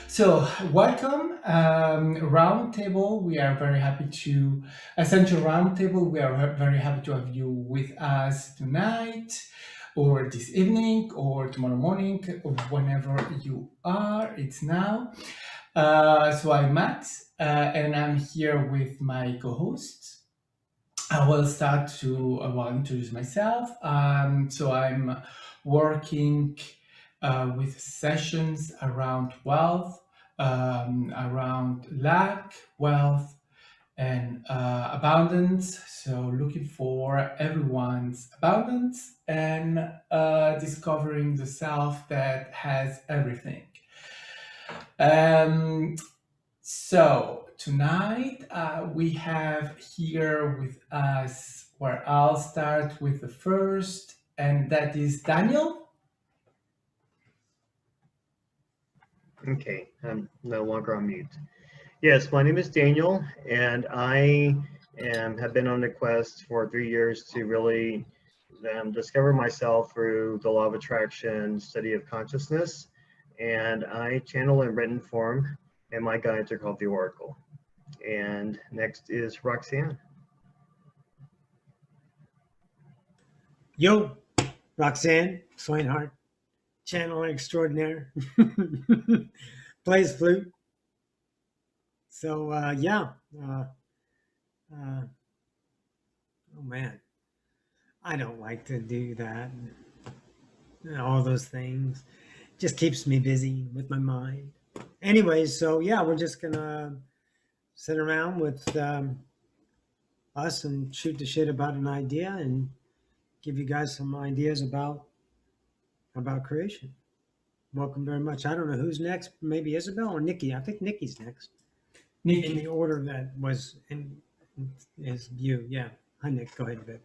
So, welcome, Roundtable. We are very happy to Ascension Roundtable. We are very happy to have you with us tonight, or this evening, or tomorrow morning, or whenever you are. It's now. So I'm Max, and I'm here with my co-host. I will start to introduce myself. So I'm working with sessions around wealth, around lack, wealth, and abundance. So looking for everyone's abundance and discovering the self that has everything. Um, so tonight we have here with us, where I'll start with the first, and that is Daniel. Okay, I'm no longer on mute. Yes, my name is Daniel, and I have been on the quest for 3 years to really discover myself through the law of attraction, study of consciousness, and I channel in written form, and my guides are called the Oracle. And next is Roxanne. Yo, Roxanne Swainhart, channeler extraordinaire, plays flute. So oh man, I don't like to do that. All those things just keeps me busy with my mind. Anyways, so yeah, we're just gonna sit around with us and shoot the shit about an idea and give you guys some ideas about creation. Welcome very much. I don't know who's next. Maybe Isabelle or Nikki. I think Nikki's next. In Nikki. the order that was in his view. Yeah. Hi, Nick. Go ahead, Vic.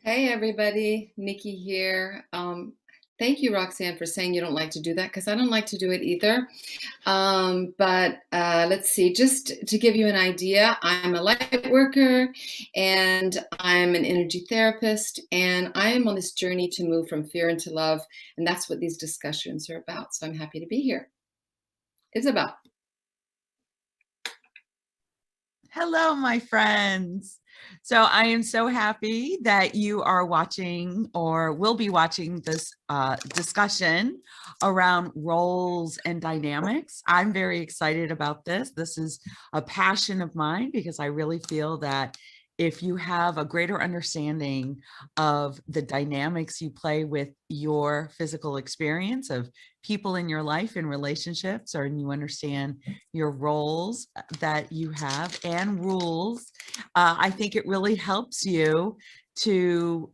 Hey, everybody. Nikki here. Thank you, Roxanne, for saying you don't like to do that, because I don't like to do it either. But let's see, just to give you an idea, I'm a light worker and I'm an energy therapist, and I am on this journey to move from fear into love. And that's what these discussions are about. So I'm happy to be here. Isabelle. Hello, my friends. So I am so happy that you are watching or will be watching this discussion around roles and dynamics. I'm very excited about this. This is a passion of mine because I really feel that if you have a greater understanding of the dynamics you play with your physical experience of people in your life in relationships, or you understand your roles that you have and rules, I think it really helps you to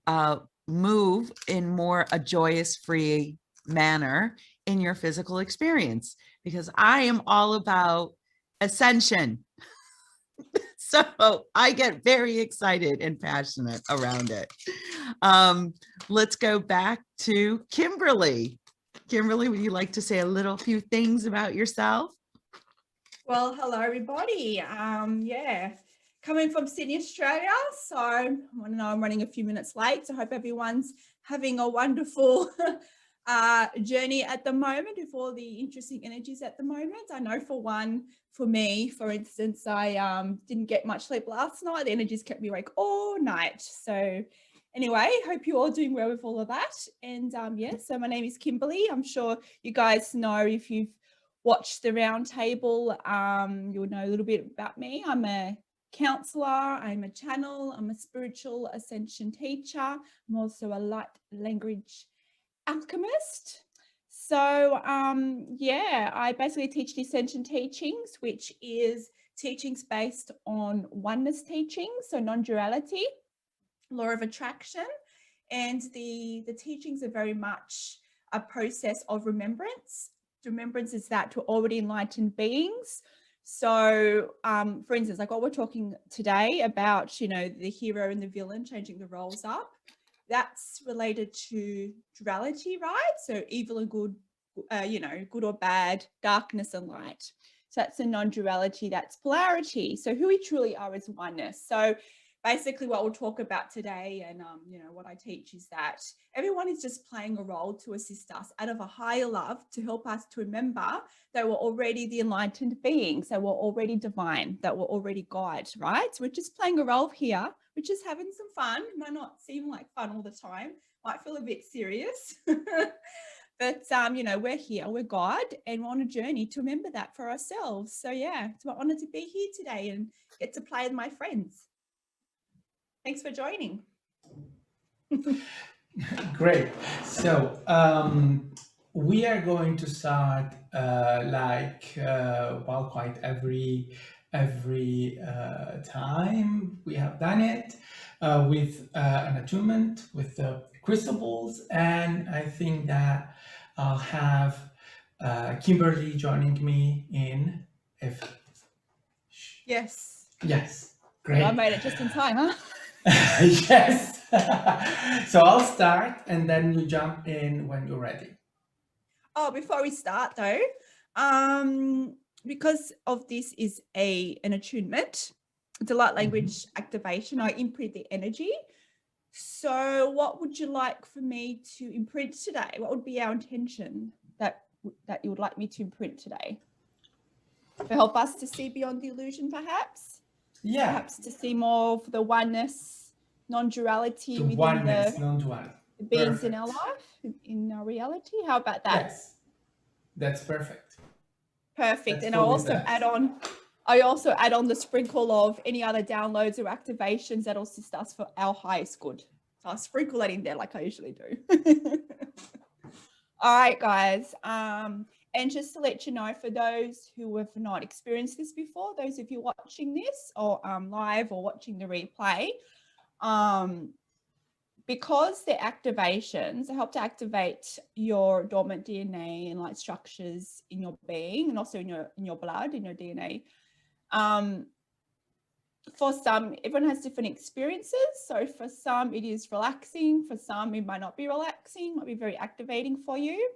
move in more a joyous, free manner in your physical experience, because I am all about ascension. So I get very excited and passionate around it. Let's go back to Kimberley. Kimberley, would you like to say a few things about yourself? Well, hello, everybody. Yeah, coming from Sydney, Australia. So I want to know I'm running a few minutes late. So I hope everyone's having a wonderful journey at the moment with all the interesting energies at the moment. I know for me, for instance, I didn't get much sleep last night. The energies kept me awake all night. So anyway, hope you're all doing well with all of that. And yeah, so my name is Kimberley. I'm sure you guys know, if you've watched the roundtable, you'll know a little bit about me. I'm a counselor, I'm a channel, I'm a spiritual ascension teacher. I'm also a light language alchemist. So yeah, I basically teach the ascension teachings, which is teachings based on oneness teachings, so non-duality, law of attraction, and the teachings are very much a process of remembrance. Remembrance is that to already enlightened beings. So for instance, like what we're talking today about, you know, the hero and the villain changing the roles up, that's related to duality, right? So evil and good, you know, good or bad, darkness and light. So that's a non-duality, that's polarity. So who we truly are is oneness. So basically what we'll talk about today, and you know, what I teach is that everyone is just playing a role to assist us out of a higher love, to help us to remember that we're already the enlightened beings, that we're already divine, that we're already God, right? So we're just playing a role here. We're just having some fun. It might not seem like fun all the time, might feel a bit serious. But, you know, we're here, we're God, and we're on a journey to remember that for ourselves. So yeah, it's my honor to be here today and get to play with my friends. Thanks for joining. Great. So we are going to start well, quite every time we have done it with an attunement with the crystal balls, and I think that I'll have Kimberley joining me in. If Yes. yes, And I great. made it just in time, huh? Yes. So I'll start and then you jump in when you're ready. Oh, before we start though, because of this is an attunement, it's a light language activation. I imprint the energy. So what would you like for me to imprint today? What would be our intention that you would like me to imprint today? To help us to see beyond the illusion, perhaps? Yeah. Perhaps to see more of the oneness, non-duality The within oneness, non-duality. the beings in Perfect. our life, in our reality. How about that? Yes, that's perfect. Perfect. Let's And go with that. I also add on the sprinkle of any other downloads or activations that'll assist us for our highest good. So I'll sprinkle that in there like I usually do. All right, guys. And just to let you know, for those who have not experienced this before, those of you watching this or live or watching the replay, because they're activations, they help to activate your dormant DNA and light structures in your being, and also in your blood, in your DNA. For some, everyone has different experiences. So for some, it is relaxing. For some, it might not be relaxing, might be very activating for you.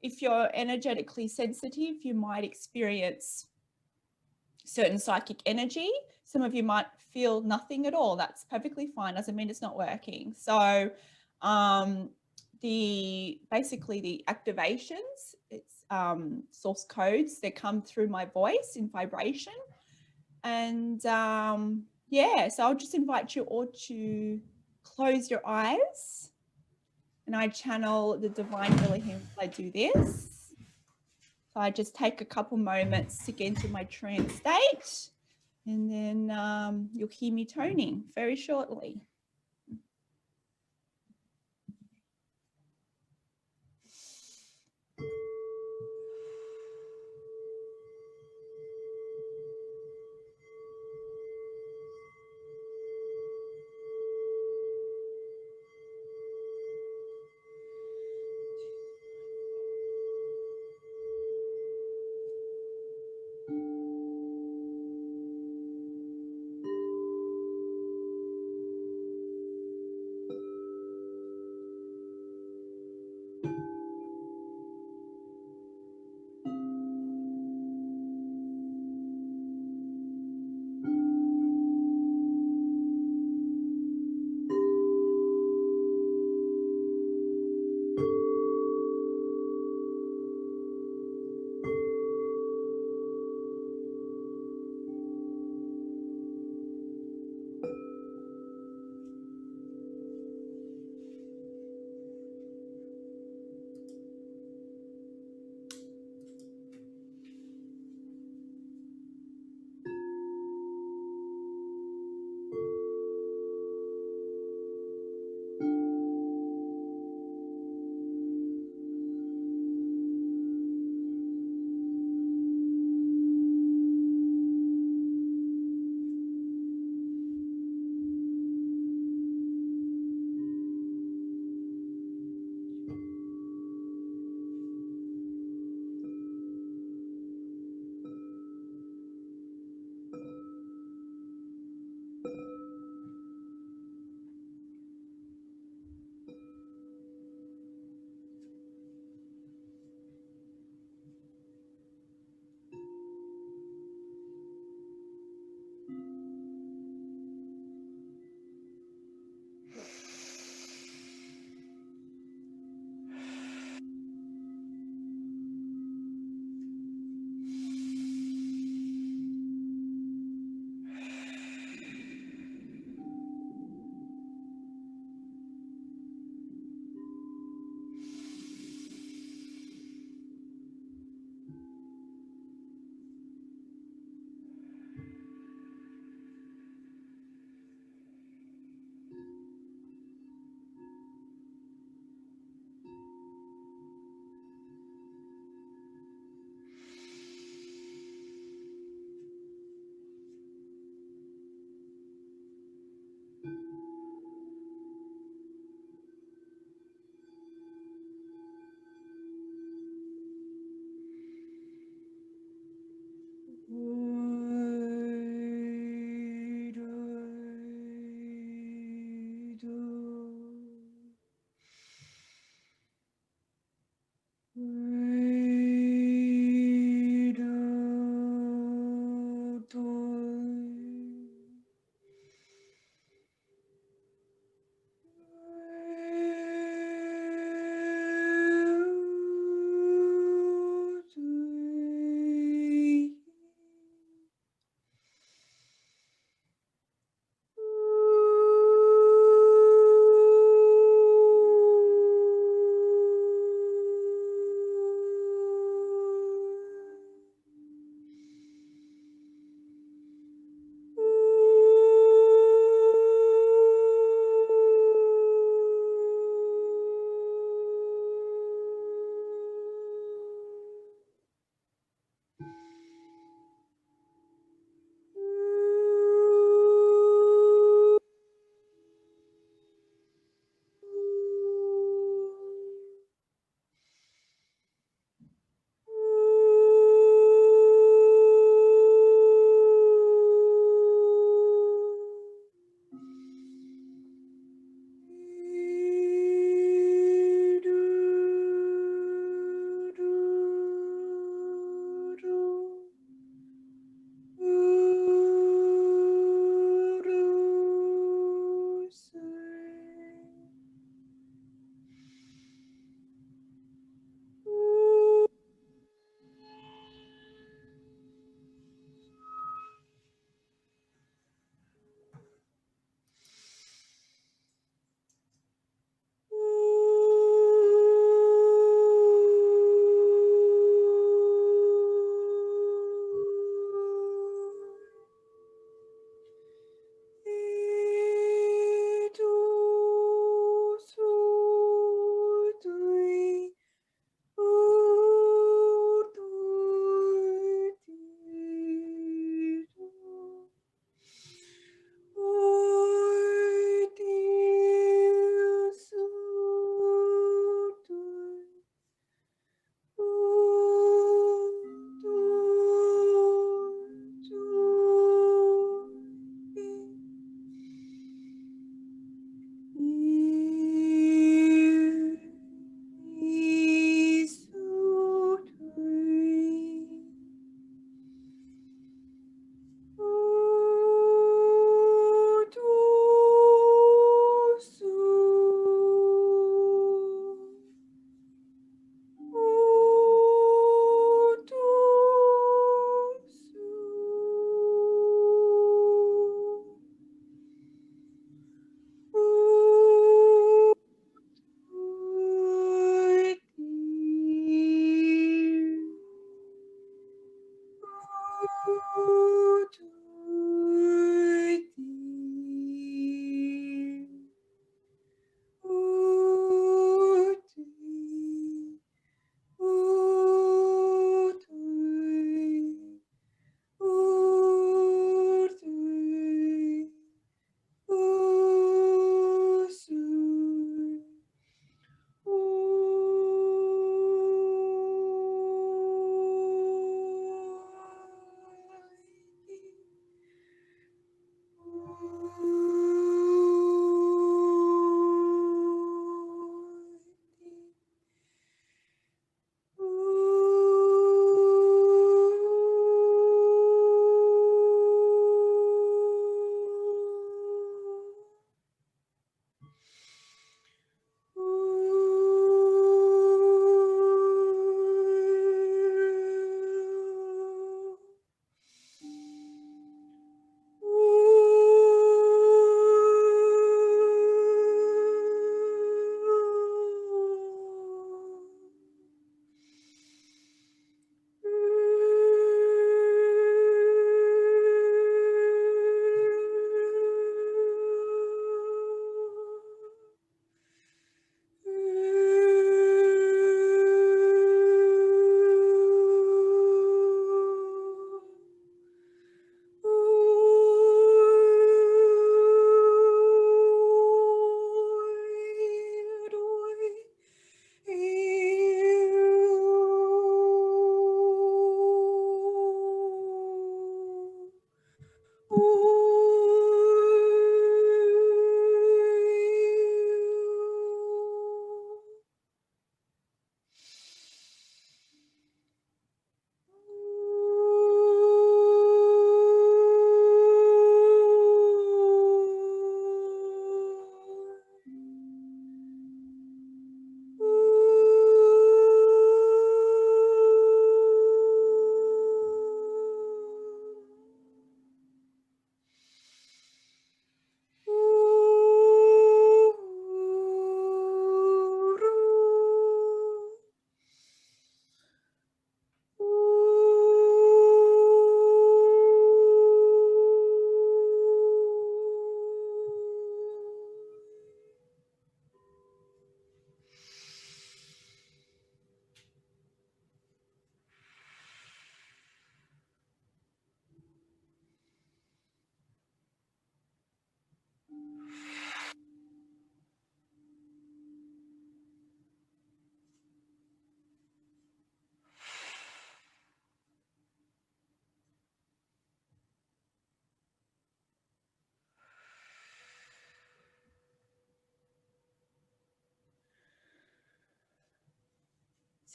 If you're energetically sensitive, you might experience certain psychic energy. Some of you might feel nothing at all. That's perfectly fine. Doesn't mean it's not working. So basically the activations, it's source codes, they come through my voice in vibration. And yeah, so I'll just invite you all to close your eyes, and I channel the Divine Elohim as I do this. So I just take a couple moments to get into my trance state, and then you'll hear me toning very shortly.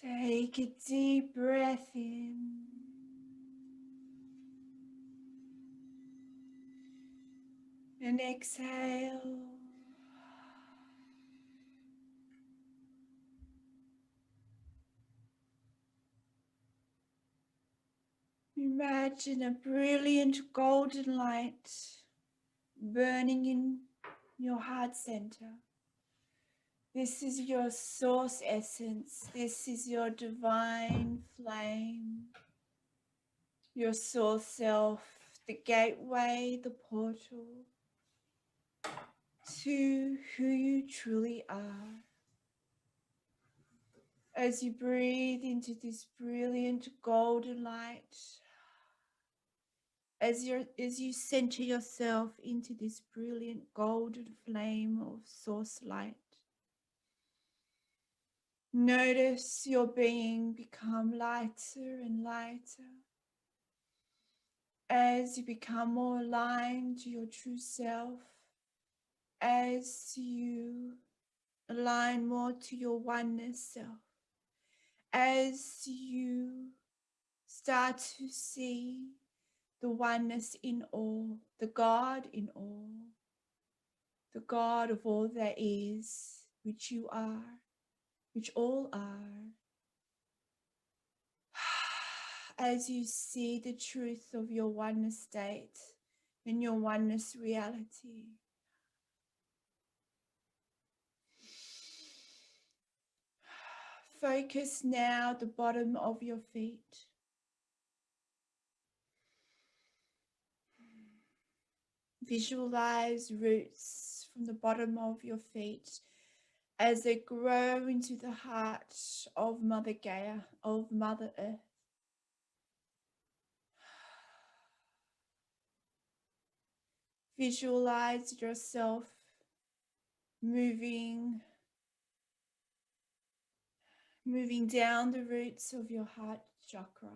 Take a deep breath in. And exhale. Imagine a brilliant golden light burning in your heart center. This is your source essence. This is your divine flame, your soul self, the gateway, the portal to who you truly are. As you breathe into this brilliant golden light, as you center yourself into this brilliant golden flame of source light, notice your being become lighter and lighter as you become more aligned to your true self, as you align more to your oneness self, as you start to see the oneness in all, the God in all, the God of all that is, which you are, which all are. As you see the truth of your oneness state and your oneness reality, focus now the bottom of your feet. Visualize roots from the bottom of your feet as they grow into the heart of Mother Gaia, of Mother Earth. Visualize yourself moving down the roots of your heart chakra,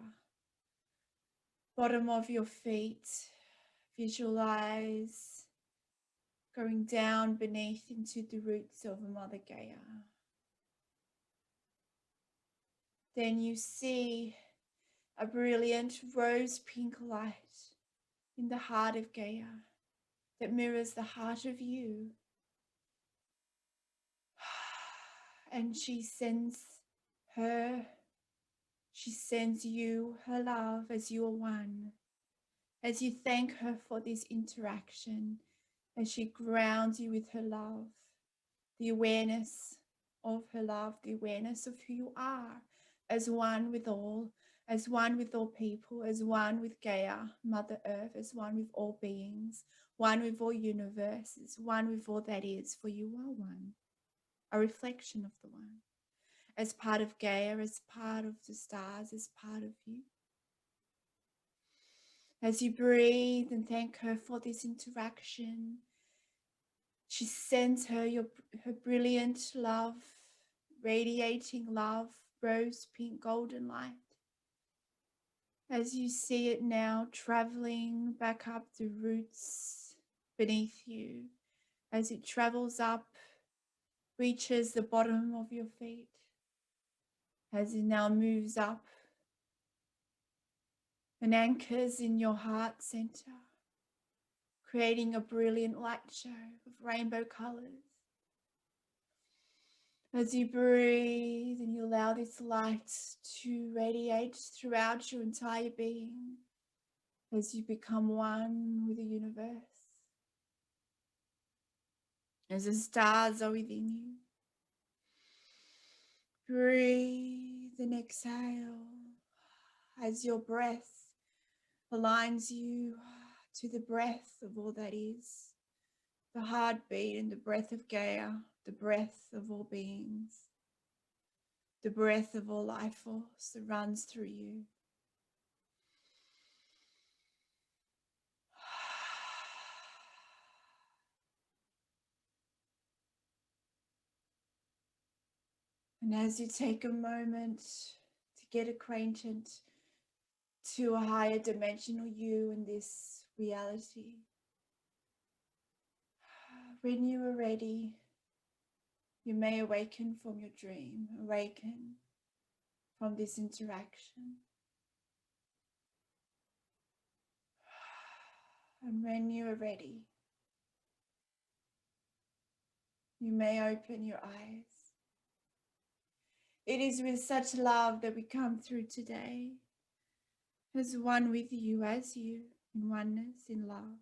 bottom of your feet. Visualize going down beneath into the roots of Mother Gaia. Then you see a brilliant rose pink light in the heart of Gaia that mirrors the heart of you. And she sends you her love as you are one. As you thank her for this interaction, as she grounds you with her love, the awareness of her love, the awareness of who you are, as one with all people, as one with Gaia, Mother Earth, as one with all beings, one with all universes, one with all that is, for you are one, a reflection of the one, as part of Gaia, as part of the stars, as part of you. As you breathe and thank her for this interaction, she sends her her brilliant love, radiating love, rose pink golden light. As you see it now traveling back up the roots beneath you, as it travels up, reaches the bottom of your feet, as it now moves up and anchors in your heart center, creating a brilliant light show of rainbow colors. As you breathe and you allow this light to radiate throughout your entire being, as you become one with the universe, as the stars are within you. Breathe and exhale as your breath aligns you to the breath of all that is, the heartbeat and the breath of Gaia, the breath of all beings, the breath of all life force that runs through you. And as you take a moment to get acquainted to a higher dimensional you in this reality, when you are ready, you may awaken from your dream, awaken from this interaction. And when you are ready, you may open your eyes. It is with such love that we come through today, as one with you, as you, in oneness, in love.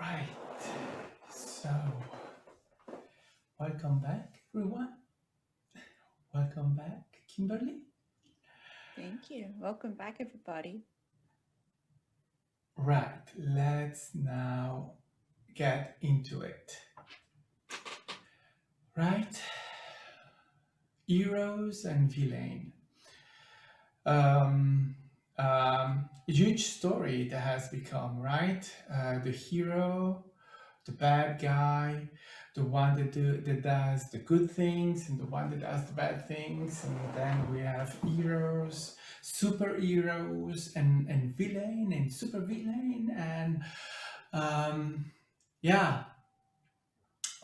Right. So, welcome back, everyone. Welcome back, Kimberly. Thank you. Welcome back, everybody. Right. Let's now get into it. Right. Heroes and villain. Huge story that has become, right? The hero, the bad guy, the one that does the good things, and the one that does the bad things, and then we have heroes, superheroes, and villain and super villain, and yeah,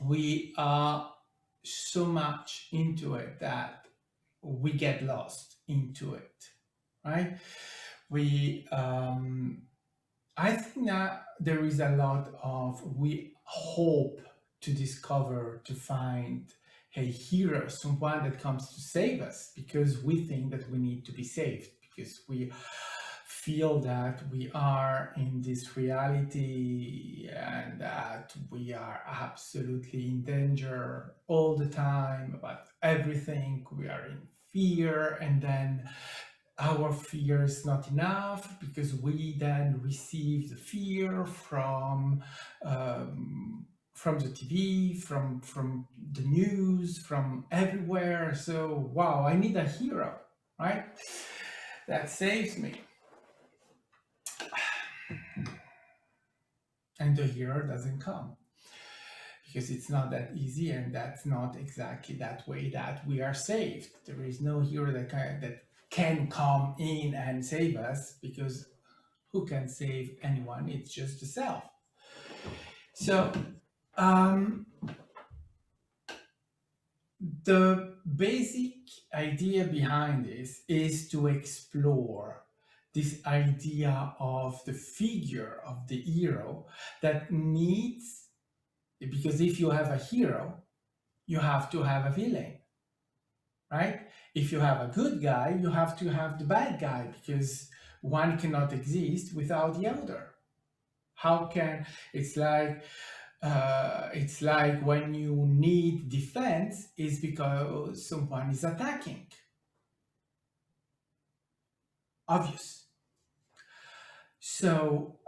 we are so much into it that we get lost into it, right? I think that there is a lot of, we hope to discover, to find a hero, someone that comes to save us, because we think that we need to be saved, because we feel that we are in this reality and that we are absolutely in danger all the time about everything. We are in fear, and then our fear is not enough because we then receive the fear from the TV, from the news, from everywhere. So wow, I need a hero, right? That saves me. And the hero doesn't come because it's not that easy, and that's not exactly that way that we are saved. There is no hero that can come in and save us, because who can save anyone? It's just the self. So the basic idea behind this is to explore this idea of the figure of the hero that needs, because if you have a hero, you have to have a villain, right? If you have a good guy, you have to have the bad guy, because one cannot exist without the other. How can, it's like when you need defense is because someone is attacking. Obvious. So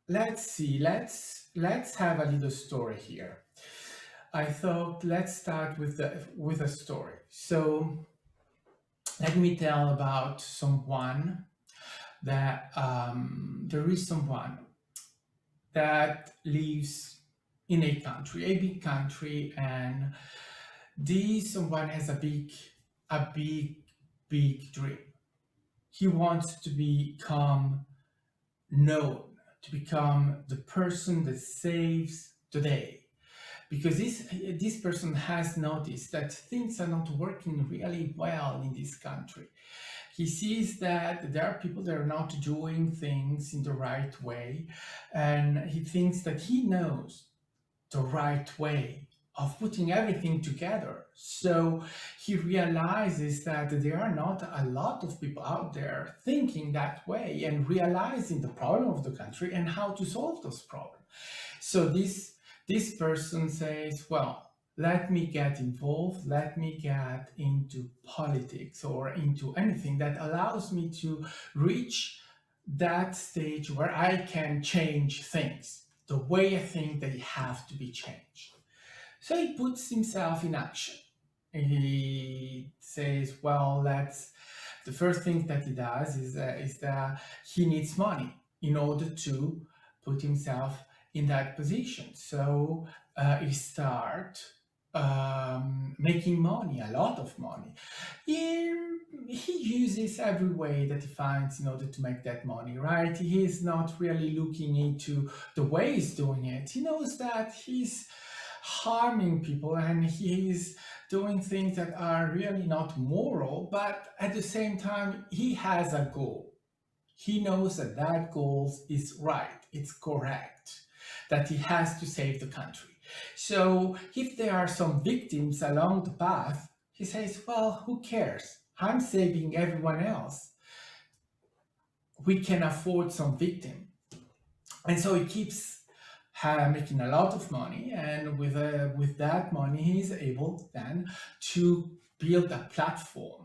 let's see, let's have a little story here. I thought let's start with a story. So let me tell about someone that there is someone that lives in a big country, and this someone has a big dream. He wants to become known, to become the person that saves the day, because this person has noticed that things are not working really well in this country. He sees that there are people that are not doing things in the right way, and he thinks that he knows the right way of putting everything together. So he realizes that there are not a lot of people out there thinking that way and realizing the problem of the country and how to solve those problems. So this person says, well, let me get involved, let me get into politics or into anything that allows me to reach that stage where I can change things the way I think they have to be changed. So he puts himself in action. He says, well, the first thing that he does is that he needs money in order to put himself in that position. So he starts making money, a lot of money. He uses every way that he finds in order to make that money, right? He is not really looking into the way he's doing it. He knows that he's harming people and he's doing things that are really not moral, but at the same time, he has a goal. He knows that that goal is right, it's correct, that he has to save the country. So if there are some victims along the path, he says, well, who cares? I'm saving everyone else. We can afford some victim. And so he keeps making a lot of money, and with that money, he is able then to build a platform,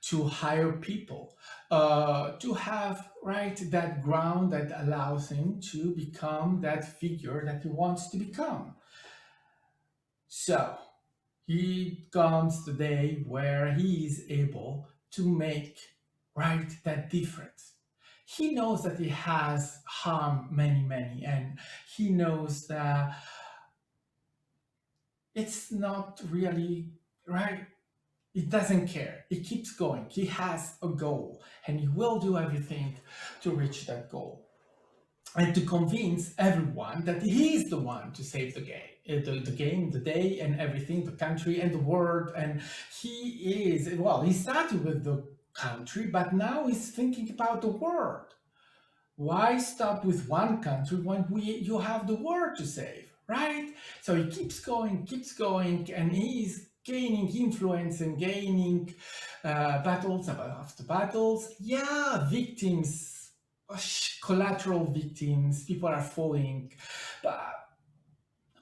to hire people, to have that ground that allows him to become that figure that he wants to become. So he comes the day where he is able to make that difference. He knows that he has harmed many, and he knows that it's not really right. He doesn't care. He keeps going. He has a goal, and he will do everything to reach that goal and to convince everyone that he is the one to save the game, the day, and everything, the country and the world. And he started with the country, but now he's thinking about the world. Why stop with one country when you have the world to save, right? So he keeps going, and he's gaining influence and gaining battles after battles. Yeah, victims, collateral victims, people are falling, but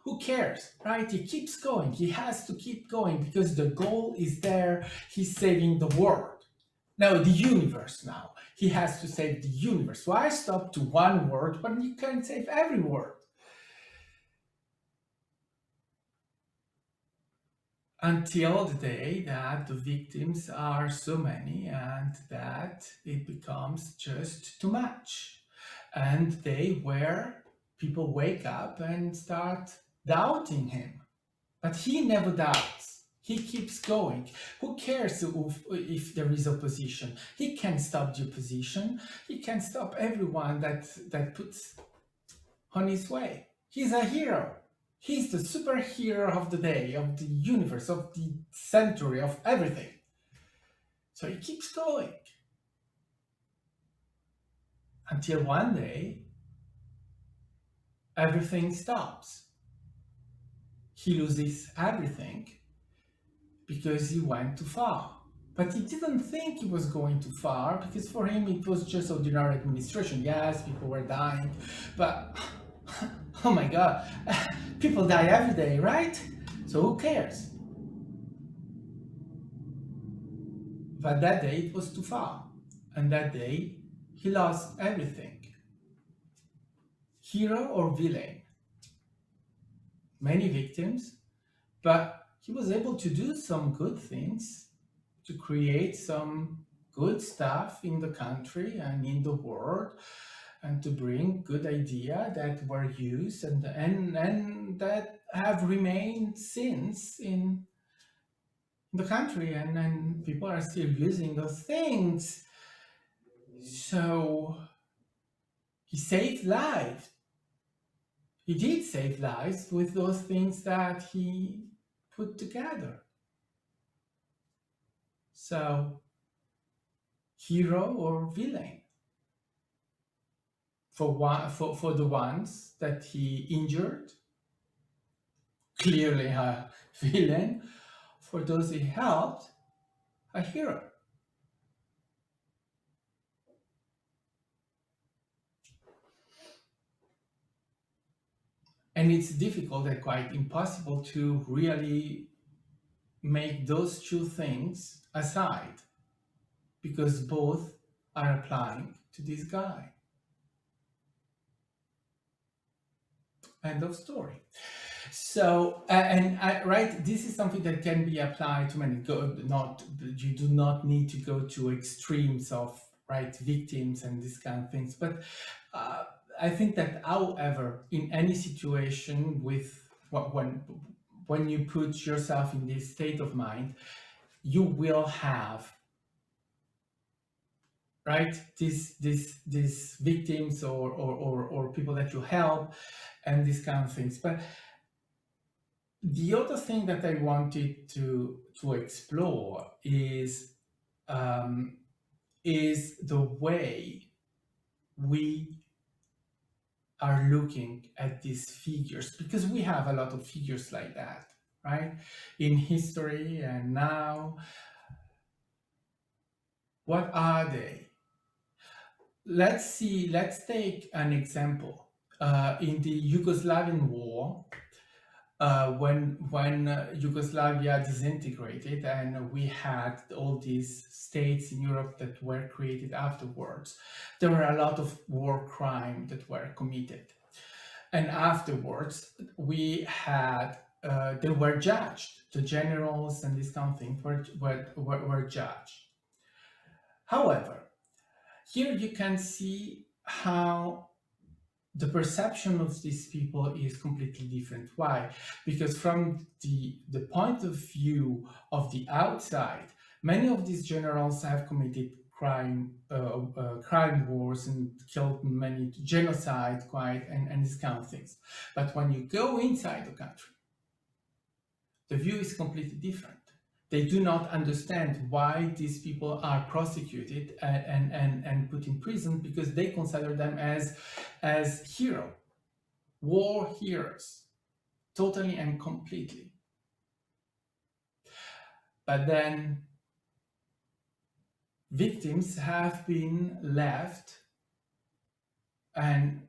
who cares, right? He keeps going. He has to keep going because the goal is there. He's saving the world. No, the universe now. He has to save the universe. Why stop to one world when you can save every world? Until the day that the victims are so many and that it becomes just too much. And where people wake up and start doubting him. But he never doubts. He keeps going. Who cares if there is opposition? He can stop the opposition. He can stop everyone that puts on his way. He's a hero. He's the superhero of the day, of the universe, of the century, of everything. So he keeps going. Until one day, everything stops. He loses everything because he went too far. But he didn't think he was going too far because for him it was just ordinary administration. Yes, people were dying, but oh my God, people die every day, right? So who cares? But that day it was too far. And that day he lost everything. Hero or villain? Many victims, but he was able to do some good things, to create some good stuff in the country and in the world, and to bring good ideas that were used and that have remained since in the country, and people are still using those things. So he saved lives. he did save lives with those things that he put together. So, hero or villain? For the ones that he injured, clearly a villain. For those he helped, a hero. And it's difficult and quite impossible to really make those two things aside, because both are applying to this guy. End of story. So, right, this is something that can be applied to many. You do not need to go to extremes of right victims and these kind of things. But I think that, however, in any situation with when you put yourself in this state of mind, you will have right these victims or people that you help and these kind of things. But the other thing that I wanted to explore is the way we are looking at these figures, because we have a lot of figures like that, right, in history and now. What are they? Let's take an example. In the Yugoslavian war, when Yugoslavia disintegrated and we had all these states in Europe that were created afterwards, there were a lot of war crimes that were committed. And afterwards, we had, they were judged. The generals and this kind of thing were judged. However, here you can see how the perception of these people is completely different. Why? Because from the point of view of the outside, many of these generals have committed crime wars and killed many, genocide, and these kind of things. But when you go inside the country, the view is completely different. They do not understand why these people are prosecuted and put in prison, because they consider them as heroes, war heroes, totally and completely. But then victims have been left, and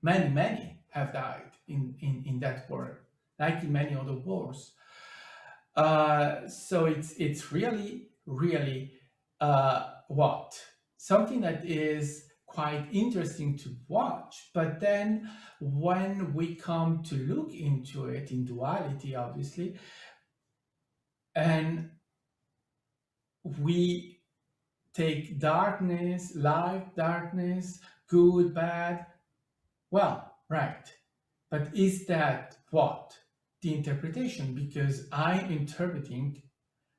many have died in that war, like in many other wars. So it's really something that is quite interesting to watch. But then when we come to look into it in duality, obviously, and we take darkness, light, darkness, good, bad, well, right. But is that what? The interpretation, because I'm interpreting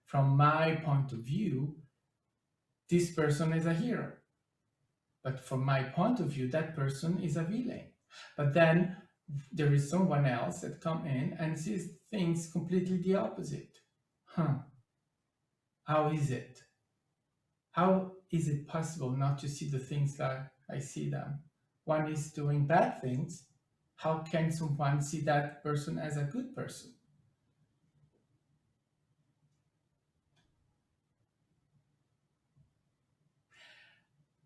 from my point of view, this person is a hero. But from my point of view, that person is a villain. But then there is someone else that come in and sees things completely the opposite. How is it? How is it possible not to see the things like I see them? One is doing bad things. How can someone see that person as a good person?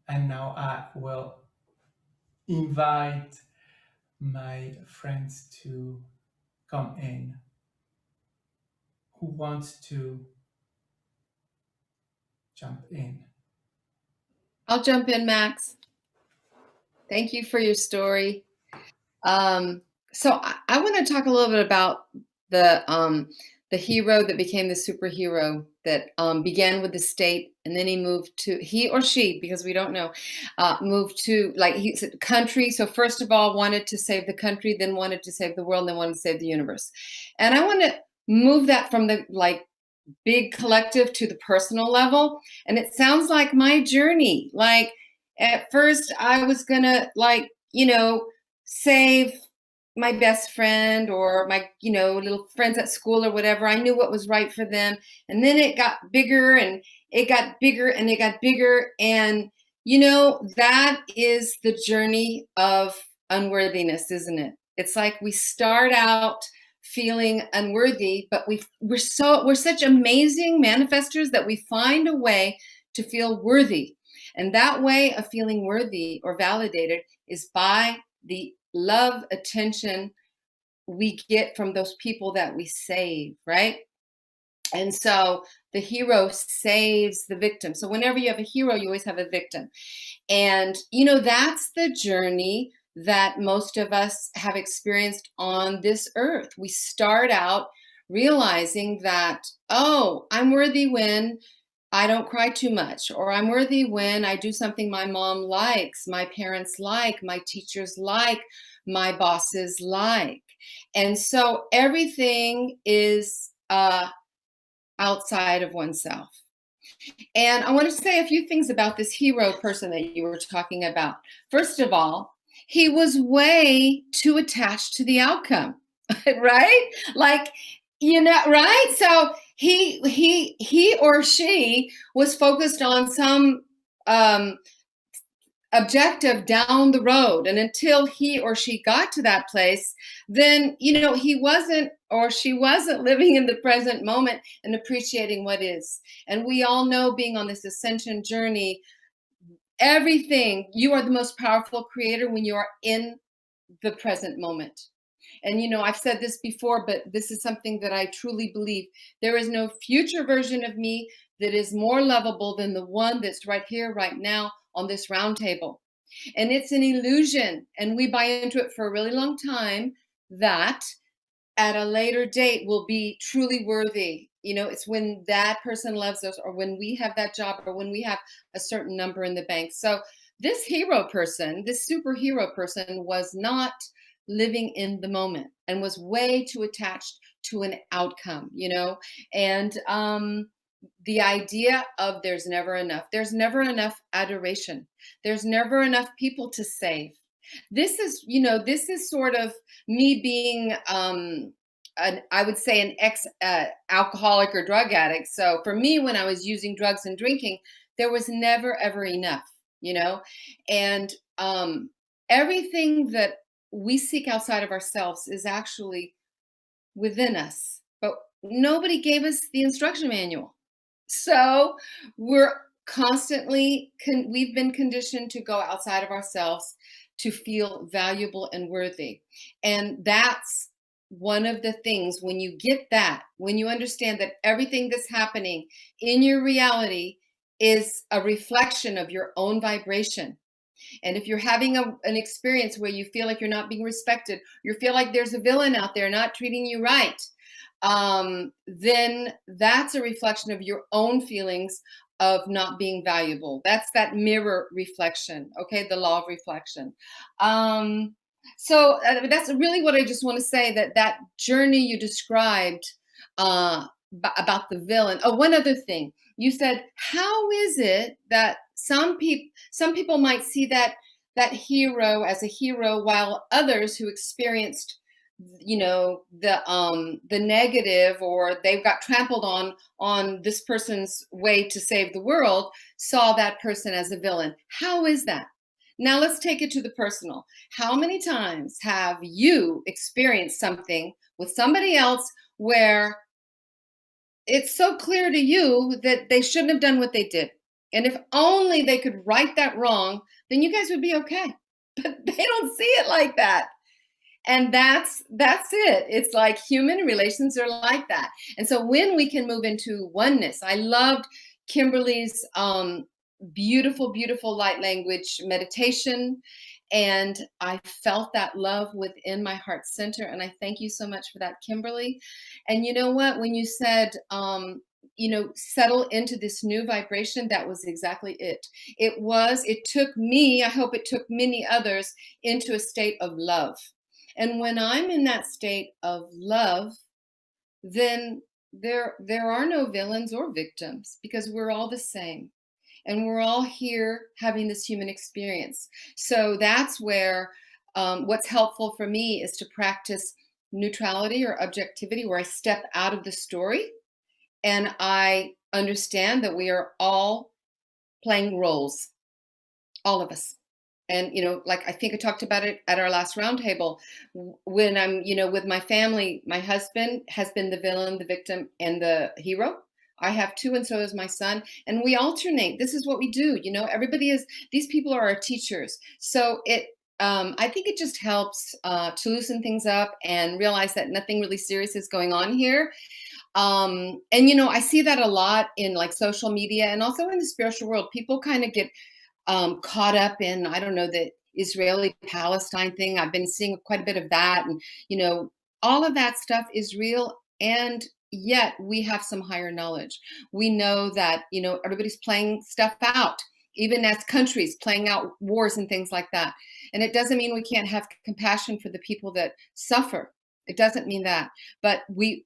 And now I will invite my friends to come in. Who wants to jump in? I'll jump in, Max. Thank you for your story. So I want to talk a little bit about the hero that became the superhero, that began with the state, and then he or she, because we don't know, moved to, like he said, country. So first of all, wanted to save the country, then wanted to save the world, then wanted to save the universe. And I want to move that from the big collective to the personal level. And it sounds like my journey. Like at first I was gonna save my best friend or my, little friends at school or whatever. I knew what was right for them. And then it got bigger and it got bigger and it got bigger. And, that is the journey of unworthiness, isn't it? It's like we start out feeling unworthy, but we're such amazing manifestors that we find a way to feel worthy. And that way of feeling worthy or validated is by the love, attention we get from those people that we save, right? And so the hero saves the victim. So whenever you have a hero, you always have a victim. And, that's the journey that most of us have experienced on this earth. We start out realizing that, oh, I'm worthy when I don't cry too much, or I'm worthy when I do something my mom likes, my parents like, my teachers like, my bosses like. And so everything is outside of oneself. And I want to say a few things about this hero person that you were talking about. First of all, he was way too attached to the outcome, right? Like, right? So he or she was focused on some objective down the road, and until he or she got to that place, then he wasn't or she wasn't living in the present moment and appreciating what is. And we all know, being on this ascension journey, everything, you are the most powerful creator when you are in the present moment. And I've said this before, but this is something that I truly believe. There is no future version of me that is more lovable than the one that's right here, right now, on this round table. And it's an illusion, and we buy into it for a really long time, that at a later date we'll be truly worthy. It's when that person loves us, or when we have that job, or when we have a certain number in the bank. So this hero person, this superhero person, was not living in the moment and was way too attached to an outcome, and the idea of there's never enough adoration, there's never enough people to save. This is sort of me being I would say an ex alcoholic or drug addict. So for me, when I was using drugs and drinking, there was never ever enough, and everything that we seek outside of ourselves is actually within us, but nobody gave us the instruction manual. So we're constantly, we've been conditioned to go outside of ourselves to feel valuable and worthy. And that's one of the things, when you get that, when you understand that everything that's happening in your reality is a reflection of your own vibration. And if you're having an experience where you feel like you're not being respected, you feel like there's a villain out there not treating you right, then that's a reflection of your own feelings of not being valuable. That's that mirror reflection, okay? The law of reflection. So that's really what I just want to say, that journey you described about the villain. Oh, one other thing. You said, how is it that some people might see that hero as a hero, while others who experienced the negative, or they've got trampled on this person's way to save the world, saw that person as a villain? How is that? Now let's take it to the personal. How many times have you experienced something with somebody else where it's so clear to you that they shouldn't have done what they did, and if only they could right that wrong, then you guys would be okay? But they don't see it like that. And that's it. It's like human relations are like that. And so when we can move into oneness, I loved Kimberly's beautiful, beautiful light language meditation. And I felt that love within my heart center. And I thank you so much for that, Kimberly. And you know what? When you said, settle into this new vibration, that was exactly it. It took me, I hope it took many others, into a state of love. And when I'm in that state of love, then there are no villains or victims, because we're all the same. And we're all here having this human experience. So that's where what's helpful for me is to practice neutrality or objectivity, where I step out of the story and I understand that we are all playing roles, all of us. And, like I think I talked about it at our last roundtable, when I'm, with my family, my husband has been the villain, the victim, and the hero. I have two, and so is my son. And we alternate. This is what we do. These people are our teachers. So I think it just helps to loosen things up and realize that nothing really serious is going on here. And I see that a lot in like social media and also in the spiritual world. People kind of get caught up in, I don't know, the Israeli-Palestine thing. I've been seeing quite a bit of that. And, all of that stuff is real. And yet we have some higher knowledge. We know that, everybody's playing stuff out, even as countries playing out wars and things like that. And it doesn't mean we can't have compassion for the people that suffer. It doesn't mean that. But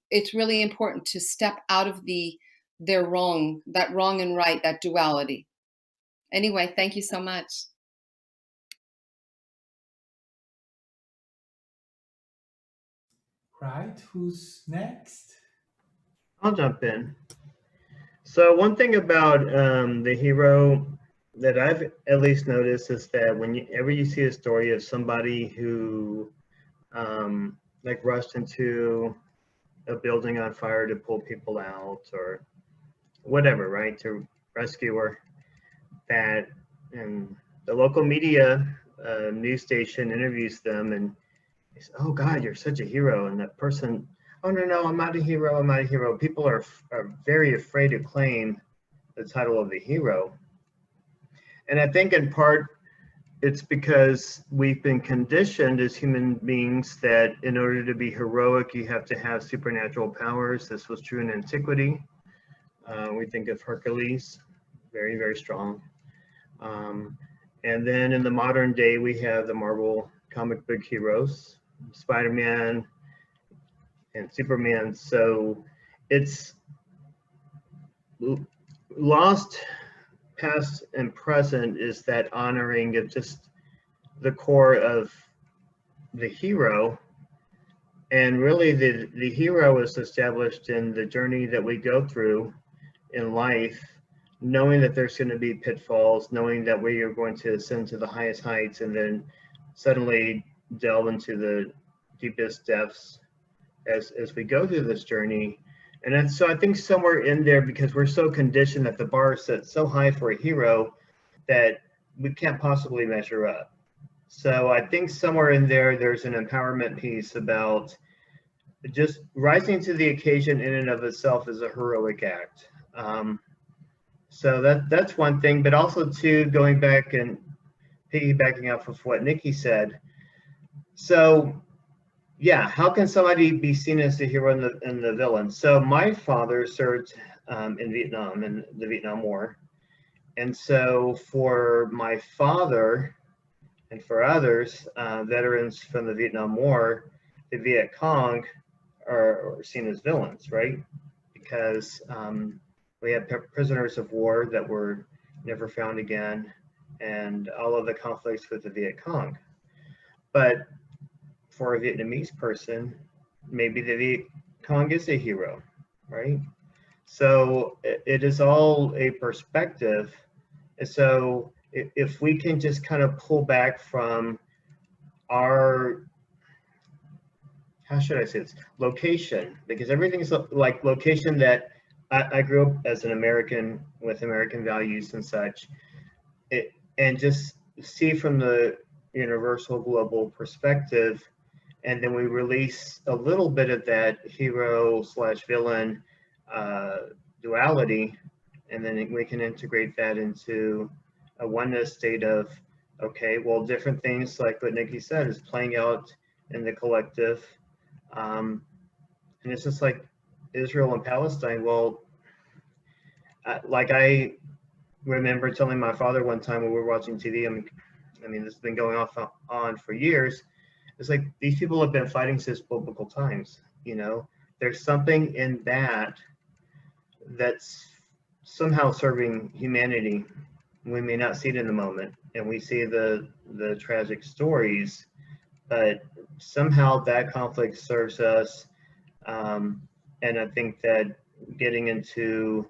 it's really important to step out of that wrong and right, that duality. Anyway, thank you so much. Right, who's next? I'll jump in. So one thing about the hero that I've at least noticed is that whenever you see a story of somebody who like rushed into a building on fire to pull people out or whatever, right, to rescue her, that and the local media news station interviews them and they say, "Oh God, you're such a hero," and that person, "Oh no, I'm not a hero. I'm not a hero." People are very afraid to claim the title of the hero, and I think in part it's because we've been conditioned as human beings that in order to be heroic, you have to have supernatural powers. This was true in antiquity. We think of Hercules, very, very strong. And then in the modern day, we have the Marvel comic book heroes, Spider-Man and Superman. So it's lost, past, and present is that honoring of just the core of the hero. And really the hero is established in the journey that we go through in life, knowing that there's going to be pitfalls, knowing that we are going to ascend to the highest heights and then suddenly delve into the deepest depths as we go through this journey. And so I think somewhere in there, because we're so conditioned that the bar is set so high for a hero that we can't possibly measure up. So I think somewhere in there, there's an empowerment piece about just rising to the occasion in and of itself is a heroic act. So that's one thing, but also too, going back and piggybacking off of what Nikki said. So yeah, how can somebody be seen as the hero and the villain? So my father served in Vietnam, in the Vietnam War. And so for my father and for others, veterans from the Vietnam War, the Viet Cong are seen as villains, right? Because we had prisoners of war that were never found again, and all of the conflicts with the Viet Cong. But for a Vietnamese person, maybe the Viet Cong is a hero, right? So it is all a perspective. And so if we can just kind of pull back from our, how should I say this, location, because everything's like location that I grew up as an American with American values and such, and just see from the universal global perspective, and then we release a little bit of that hero/villain duality, and then we can integrate that into a oneness state of, okay, well, different things like what Nikki said is playing out in the collective. And it's just like Israel and Palestine. Well, like I remember telling my father one time when we were watching TV, I mean, this has been going on for years. It's like these people have been fighting since biblical times. You know, there's something in that that's somehow serving humanity. We may not see it in the moment, and we see the tragic stories, but somehow that conflict serves us. And I think that getting into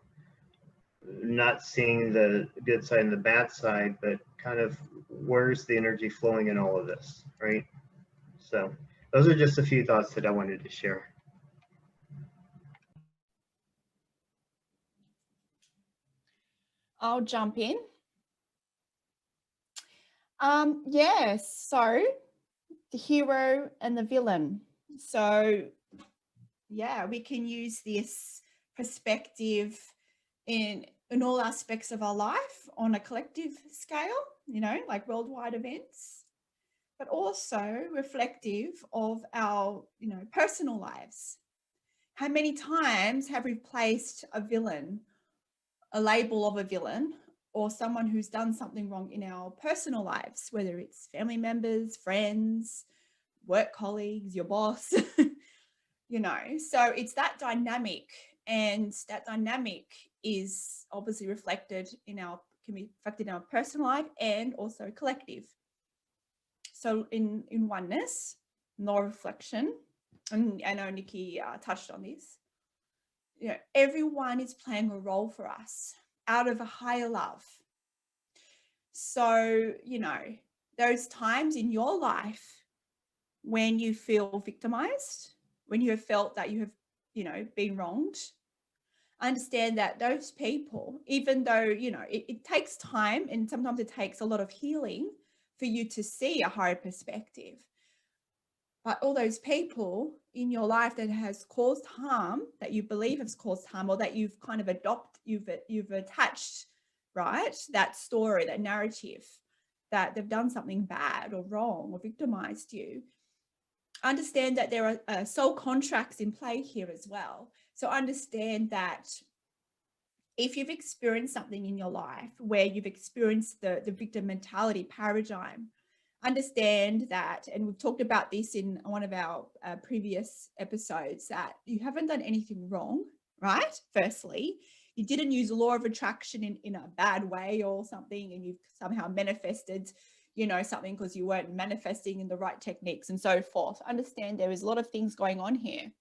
not seeing the good side and the bad side, but kind of where's the energy flowing in all of this, right? So those are just a few thoughts that I wanted to share. I'll jump in. Yes, so the hero and the villain. So yeah, we can use this perspective in all aspects of our life on a collective scale, you know, like worldwide events, but also reflective of our, you know, personal lives. How many times have we placed a villain, a label of a villain, or someone who's done something wrong in our personal lives, whether it's family members, friends, work colleagues, your boss, you know? So it's that dynamic, and that dynamic is obviously reflected in our, can be reflected in our personal life and also collective. So in oneness, no reflection, and I know Nikki touched on this, you know, everyone is playing a role for us out of a higher love. So, you know, those times in your life when you feel victimized, when you have felt that you have, you know, been wronged, understand that those people, even though, you know, it takes time and sometimes it takes a lot of healing for you to see a higher perspective. But all those people in your life that has caused harm, that you believe has caused harm, or that you've kind of you've attached, right, that story, that narrative, that they've done something bad or wrong or victimized you, understand that there are soul contracts in play here as well. So understand that if you've experienced something in your life where you've experienced the victim mentality paradigm, understand that, and we've talked about this in one of our previous episodes, that you haven't done anything wrong, right? Firstly, you didn't use the law of attraction in a bad way or something, and you've somehow manifested, you know, something because you weren't manifesting in the right techniques and so forth. Understand there is a lot of things going on here.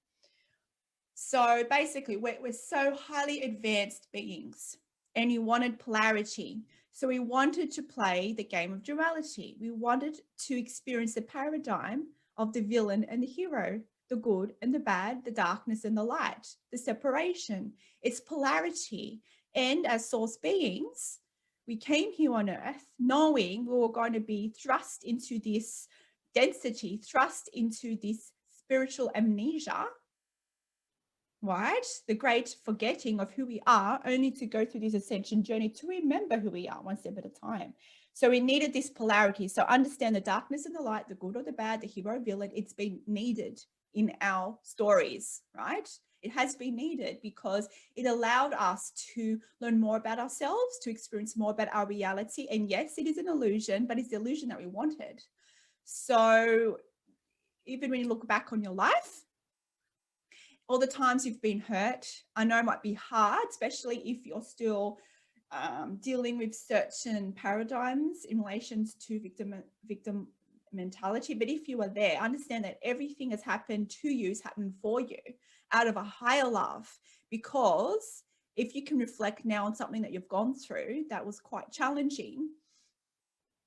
So basically, we're so highly advanced beings, and you wanted polarity. So we wanted to play the game of duality. We wanted to experience the paradigm of the villain and the hero, the good and the bad, the darkness and the light, the separation. It's polarity. And as source beings, we came here on earth knowing we were going to be thrust into this density, thrust into this spiritual amnesia, right? The great forgetting of who we are, only to go through this ascension journey to remember who we are one step at a time. So we needed this polarity. So understand the darkness and the light, the good or the bad, the hero, villain, it's been needed in our stories, right? It has been needed because it allowed us to learn more about ourselves, to experience more about our reality. And yes, it is an illusion, but it's the illusion that we wanted. So even when you look back on your life, all the times you've been hurt, I know it might be hard, especially if you're still dealing with certain paradigms in relation to victim mentality. But if you are there, understand that everything has happened to you, has happened for you out of a higher love. Because if you can reflect now on something that you've gone through that was quite challenging,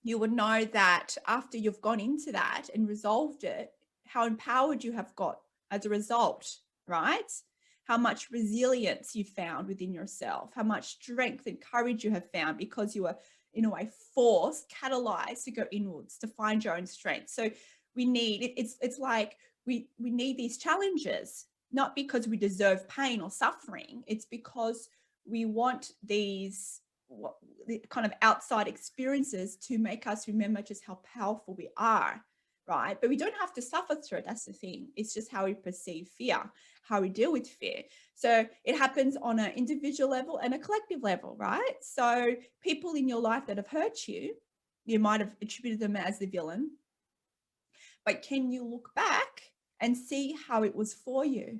you would know that after you've gone into that and resolved it, how empowered you have got as a result, right? How much resilience you found within yourself, how much strength and courage you have found because you were, in a way, forced, catalyzed to go inwards, to find your own strength. So we need, it's like we need these challenges, not because we deserve pain or suffering. It's because we want these the kind of outside experiences to make us remember just how powerful we are, right? But we don't have to suffer through it. That's the thing. It's just how we perceive fear, how we deal with fear. So it happens on an individual level and a collective level, right? So people in your life that have hurt you, you might have attributed them as the villain, but can you look back and see how it was for you?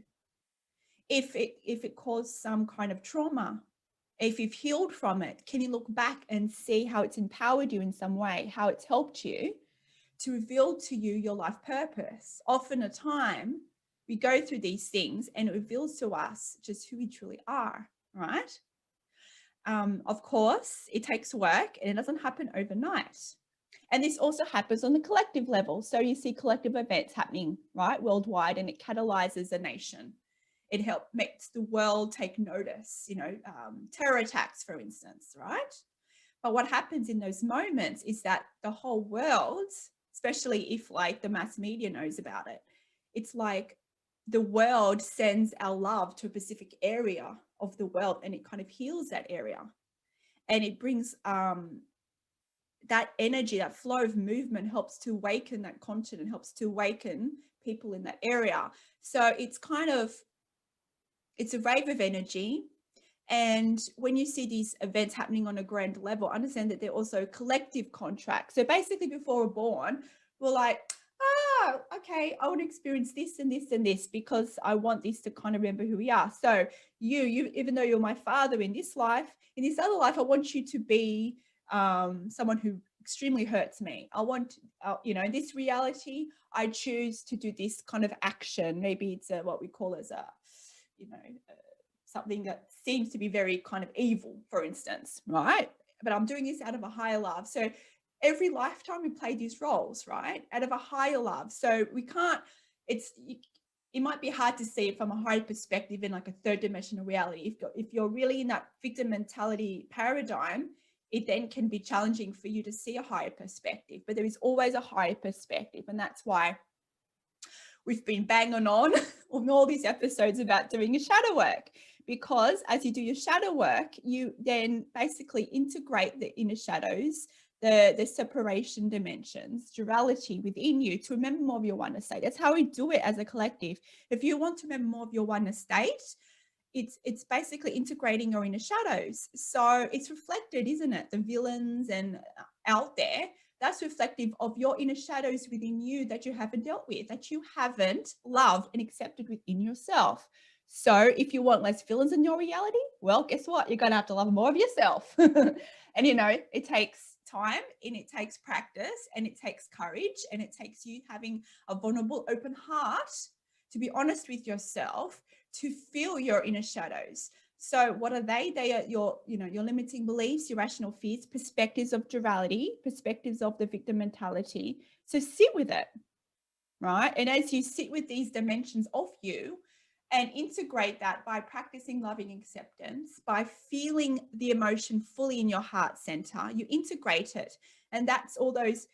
If it caused some kind of trauma, if you've healed from it, can you look back and see how it's empowered you in some way, how it's helped you to reveal to you your life purpose. Often a time we go through these things and it reveals to us just who we truly are, right? Of course, it takes work and it doesn't happen overnight. And this also happens on the collective level. So you see collective events happening, right, worldwide, and it catalyzes a nation. It makes the world take notice, terror attacks, for instance, right? But what happens in those moments is that the whole world, especially if like the mass media knows about it, it's like the world sends our love to a specific area of the world, and it kind of heals that area. And it brings that energy, that flow of movement helps to awaken that continent, helps to awaken people in that area. So it's a wave of energy. And when you see these events happening on a grand level, understand that they're also collective contracts. So basically before we're born, we're like, okay, I want to experience this and this and this because I want this to kind of remember who we are. So you, even though you're my father in this life, in this other life, I want you to be someone who extremely hurts me. I want, in this reality, I choose to do this kind of action. Maybe it's what we call as something that seems to be very kind of evil, for instance, right? But I'm doing this out of a higher love. So every lifetime we play these roles, right? Out of a higher love. So we can't, it might be hard to see it from a higher perspective in like a third dimensional reality. If you're really in that victim mentality paradigm, it then can be challenging for you to see a higher perspective, but there is always a higher perspective. And that's why we've been banging on all these episodes about doing your shadow work, because as you do your shadow work, you then basically integrate the inner shadows, the separation dimensions, duality within you to remember more of your oneness state. That's how we do it as a collective. If you want to remember more of your oneness state, it's basically integrating your inner shadows. So it's reflected, isn't it? The villains and out there, that's reflective of your inner shadows within you that you haven't dealt with, that you haven't loved and accepted within yourself. So if you want less villains in your reality, well, guess what? You're going to have to love more of yourself. And, it takes time and it takes practice and it takes courage and it takes you having a vulnerable, open heart to be honest with yourself, to feel your inner shadows. So what are they? They are your limiting beliefs, irrational fears, perspectives of duality, perspectives of the victim mentality. So sit with it, right? And as you sit with these dimensions of you and integrate that by practicing loving acceptance, by feeling the emotion fully in your heart center, you integrate it. And that's all those,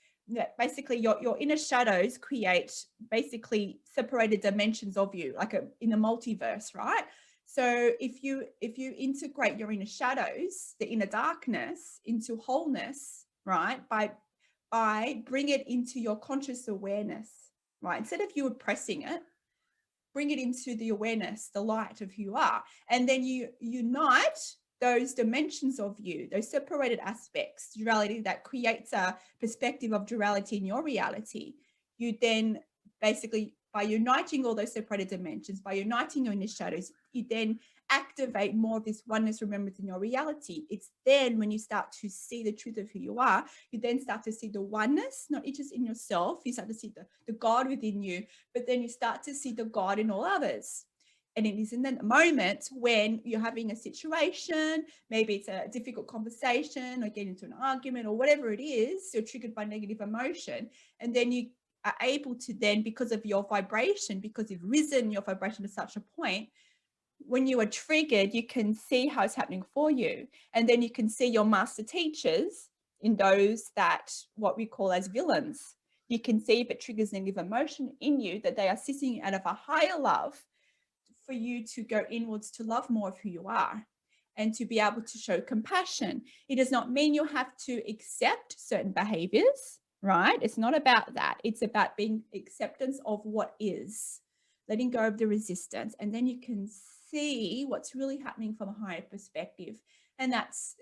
basically your inner shadows create basically separated dimensions of you, like in a multiverse, right? So if you integrate your inner shadows, the inner darkness, into wholeness, right, by bring it into your conscious awareness, right, instead of you oppressing it, bring it into the awareness, the light of who you are, and then you unite those dimensions of you, those separated aspects, duality that creates a perspective of duality in your reality. You then basically, by uniting all those separated dimensions, by uniting your inner shadows, you then activate more of this oneness remembrance in your reality. It's then when you start to see the truth of who you are, you then start to see the oneness, not just in yourself, you start to see the God within you, but then you start to see the God in all others. And it is in that moment when you're having a situation, maybe it's a difficult conversation or get into an argument or whatever it is, you're triggered by negative emotion. And then you are able to then, because of your vibration, because you've risen your vibration to such a point, when you are triggered, you can see how it's happening for you. And then you can see your master teachers in those that what we call as villains. You can see if it triggers negative emotion in you, that they are assisting you out of a higher love for you to go inwards to love more of who you are and to be able to show compassion. It does not mean you have to accept certain behaviors, right? It's not about that. It's about being acceptance of what is, letting go of the resistance. And then you can see what's really happening from a higher perspective. And that's,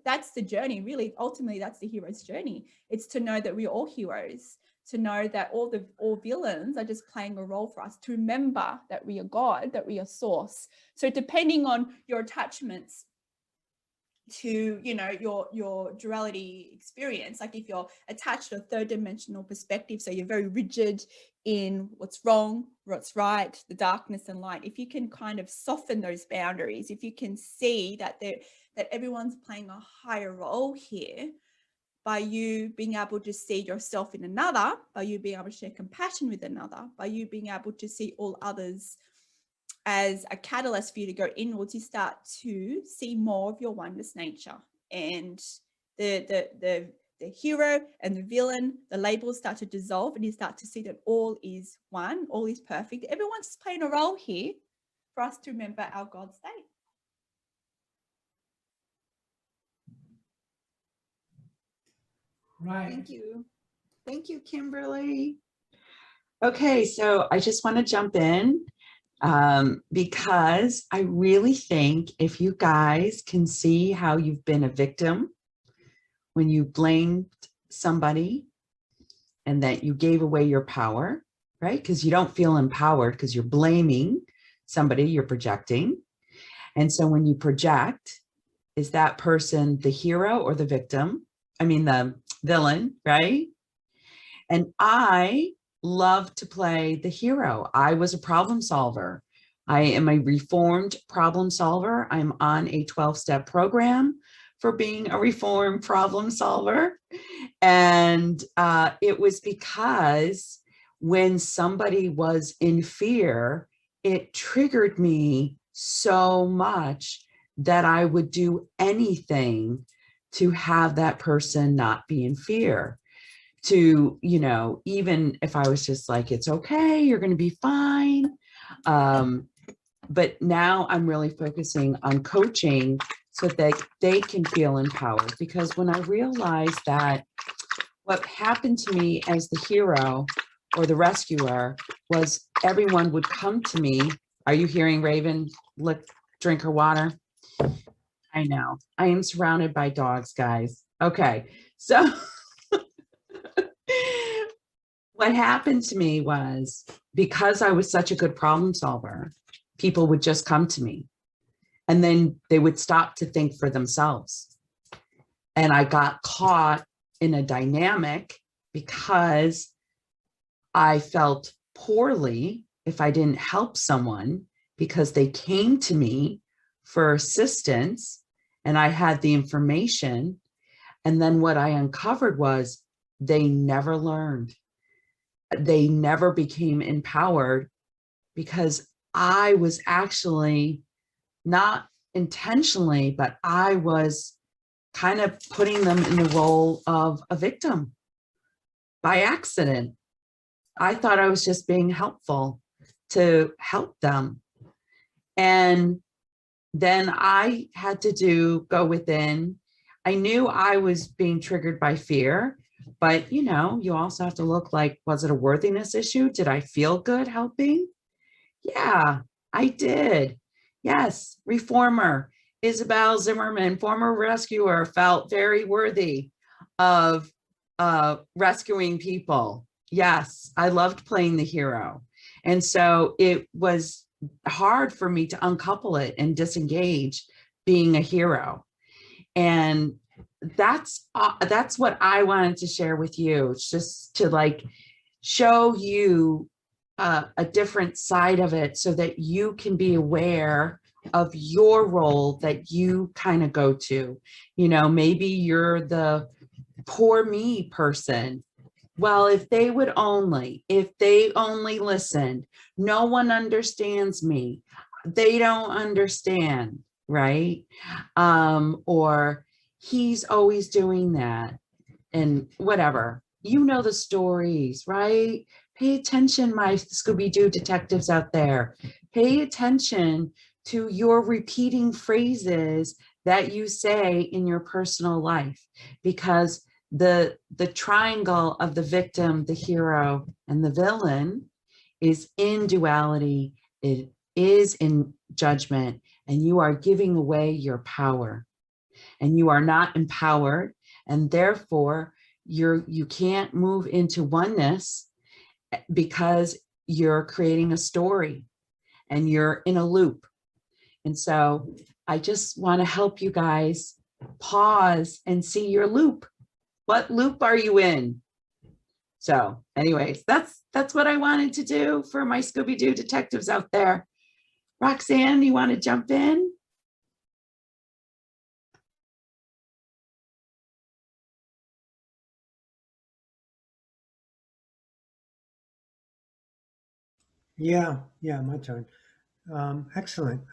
that's the journey, really. Ultimately, that's the hero's journey. It's to know that we're all heroes, to know that all villains are just playing a role for us, to remember that we are God, that we are source. So depending on your attachments to, you know, your duality experience. Like if you're attached to a third dimensional perspective, so you're very rigid in what's wrong, what's right, the darkness and light. If you can kind of soften those boundaries, if you can see that that everyone's playing a higher role here, by you being able to see yourself in another, by you being able to share compassion with another, by you being able to see all others as a catalyst for you to go inwards, you start to see more of your oneness nature. And the hero and the villain, the labels start to dissolve, and you start to see that all is one, all is perfect. Everyone's just playing a role here for us to remember our God state. Right. Thank you. Thank you, Kimberly. Okay, so I just want to jump in because I really think if you guys can see how you've been a victim when you blamed somebody and that you gave away your power, right? Because you don't feel empowered because you're blaming somebody, you're projecting. And so when you project, is that person the hero or the victim? I mean, the villain, right? And I love to play the hero. I was a problem solver. I am a reformed problem solver. I'm on a 12-step program for being a reformed problem solver. And it was because when somebody was in fear, it triggered me so much that I would do anything to have that person not be in fear. To, you know, even if I was just like, it's okay, you're going to be fine. But now I'm really focusing on coaching so that they can feel empowered. Because when I realized that what happened to me as the hero or the rescuer was everyone would come to me. Are you hearing Raven drink her water? I know. I am surrounded by dogs, guys. Okay. So what happened to me was, because I was such a good problem solver, people would just come to me and then they would stop to think for themselves. And I got caught in a dynamic because I felt poorly if I didn't help someone because they came to me for assistance and I had the information. And then what I uncovered was they never learned. They never became empowered because I was actually not intentionally, but I was kind of putting them in the role of a victim by accident. I thought I was just being helpful to help them. And then I had to go within. I knew I was being triggered by fear, but you know, you also have to look like, was it a worthiness issue? Did I feel good helping? Yeah, I did. Yes, reformer, Isabelle Zimmerman, former rescuer, felt very worthy of rescuing people. Yes, I loved playing the hero. And so it was hard for me to uncouple it and disengage being a hero. And that's what I wanted to share with you. It's just to like show you a different side of it so that you can be aware of your role that you kind of go to. You know, maybe you're the poor me person. Well, if they only listened, no one understands me. They don't understand, right? Or he's always doing that and whatever. You know the stories, right? Pay attention, my Scooby-Doo detectives out there. Pay attention to your repeating phrases that you say in your personal life, because the triangle of the victim, the hero, and the villain is in duality. It is in judgment, and you are giving away your power, and you are not empowered, and therefore you can't move into oneness because you're creating a story and you're in a loop. And so I just want to help you guys pause and see your loop. What loop are you in? So anyways, that's what I wanted to do for my Scooby-Doo detectives out there. Roxanne, you want to jump in? Yeah, my turn. Excellent.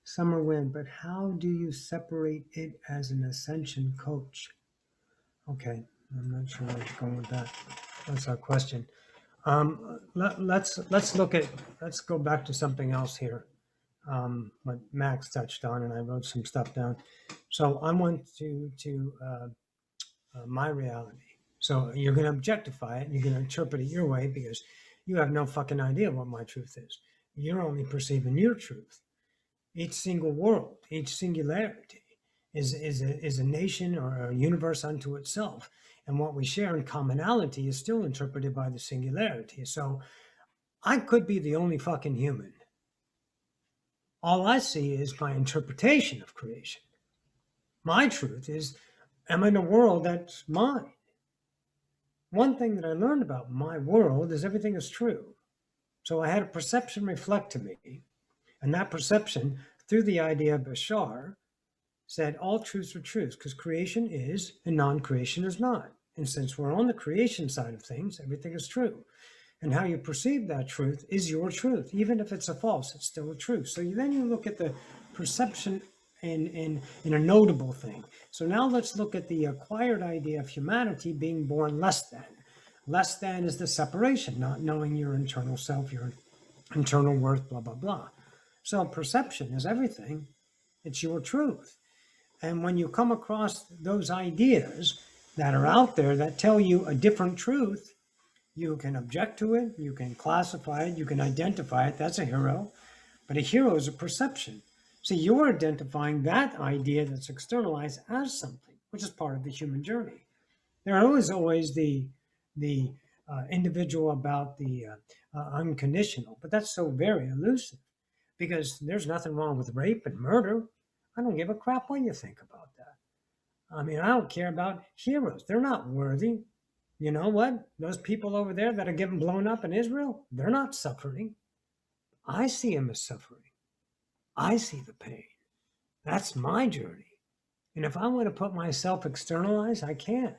Summer Wind, but how do you separate it as an ascension coach? Okay, I'm not sure where to go with that. That's our question. Let's go back to something else here. What Max touched on, and I wrote some stuff down. So I want to my reality. So you're going to objectify it, and you're going to interpret it your way because you have no fucking idea what my truth is. You're only perceiving your truth. Each single world, each singularity is a nation or a universe unto itself. And what we share in commonality is still interpreted by the singularity. So I could be the only fucking human. All I see is my interpretation of creation. My truth is, I'm in a world that's mine. One thing that I learned about my world is everything is true. So I had a perception reflect to me. And that perception, through the idea of Bashar, said all truths are truths because creation is and non-creation is not. And since we're on the creation side of things, everything is true. And how you perceive that truth is your truth. Even if it's a false, it's still a truth. So then you look at the perception in a notable thing. So now let's look at the acquired idea of humanity being born less than. Less than is the separation, not knowing your internal self, your internal worth, blah, blah, blah. So perception is everything. It's your truth. And when you come across those ideas that are out there that tell you a different truth, you can object to it, you can classify it, you can identify it. That's a hero. But a hero is a perception. So you're identifying that idea that's externalized as something, which is part of the human journey. There is always the individual about the unconditional, but that's so very elusive because there's nothing wrong with rape and murder. I don't give a crap what you think about that. I mean, I don't care about heroes. They're not worthy. You know what? Those people over there that are getting blown up in Israel, they're not suffering. I see them as suffering. I see the pain. That's my journey. And if I want to put myself externalized, I can.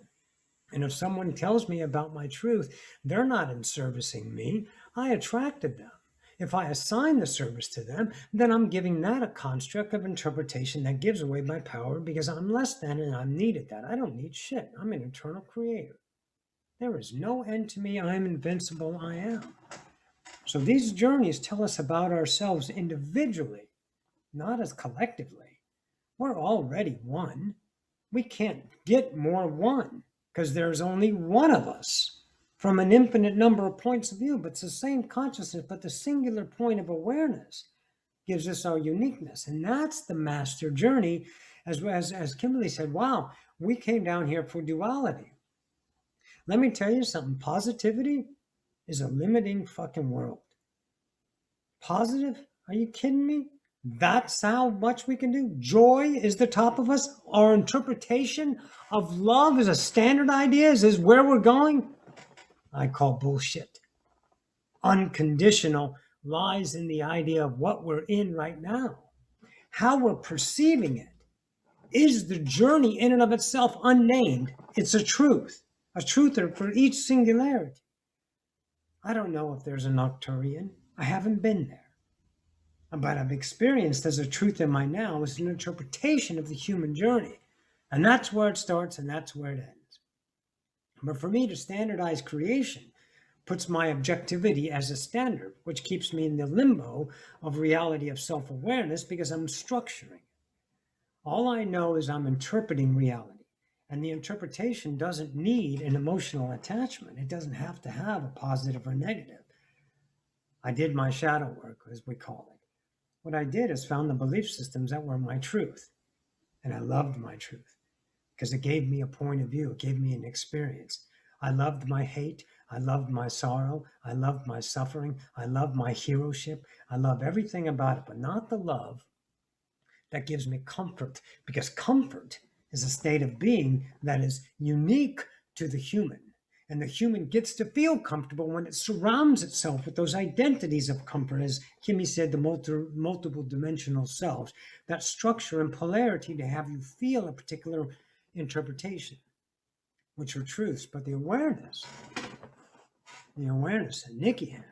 And if someone tells me about my truth, they're not in servicing me. I attracted them. If I assign the service to them, then I'm giving that a construct of interpretation that gives away my power because I'm less than and I'm needed that. I don't need shit. I'm an eternal creator. There is no end to me. I am invincible. I am. So these journeys tell us about ourselves individually, not as collectively. We're already one. We can't get more one because there's only one of us from an infinite number of points of view, but it's the same consciousness, but the singular point of awareness gives us our uniqueness. And that's the master journey. As Kimberley said, wow, we came down here for duality. Let me tell you something. Positivity is a limiting fucking world. Positive? Are you kidding me? That's how much we can do. Joy is the top of us. Our interpretation of love is a standard idea. Is where we're going. I call bullshit. Unconditional lies in the idea of what we're in right now. How we're perceiving it is the journey in and of itself unnamed. It's a truth for each singularity. I don't know if there's a Nocturian. I haven't been there. But I've experienced as a truth in my now is an interpretation of the human journey. And that's where it starts and that's where it ends. But for me to standardize creation puts my objectivity as a standard, which keeps me in the limbo of reality of self-awareness because I'm structuring. All I know is I'm interpreting reality. And the interpretation doesn't need an emotional attachment. It doesn't have to have a positive or negative. I did my shadow work, as we call it. What I did is found the belief systems that were my truth. And I loved my truth because it gave me a point of view. It gave me an experience. I loved my hate. I loved my sorrow. I loved my suffering. I loved my heroship. I love everything about it, but not the love that gives me comfort, because comfort is a state of being that is unique to the human. And the human gets to feel comfortable when it surrounds itself with those identities of comfort, as Kimmy said, the multiple dimensional selves, that structure and polarity to have you feel a particular interpretation, which are truths. But the awareness that Nikki had,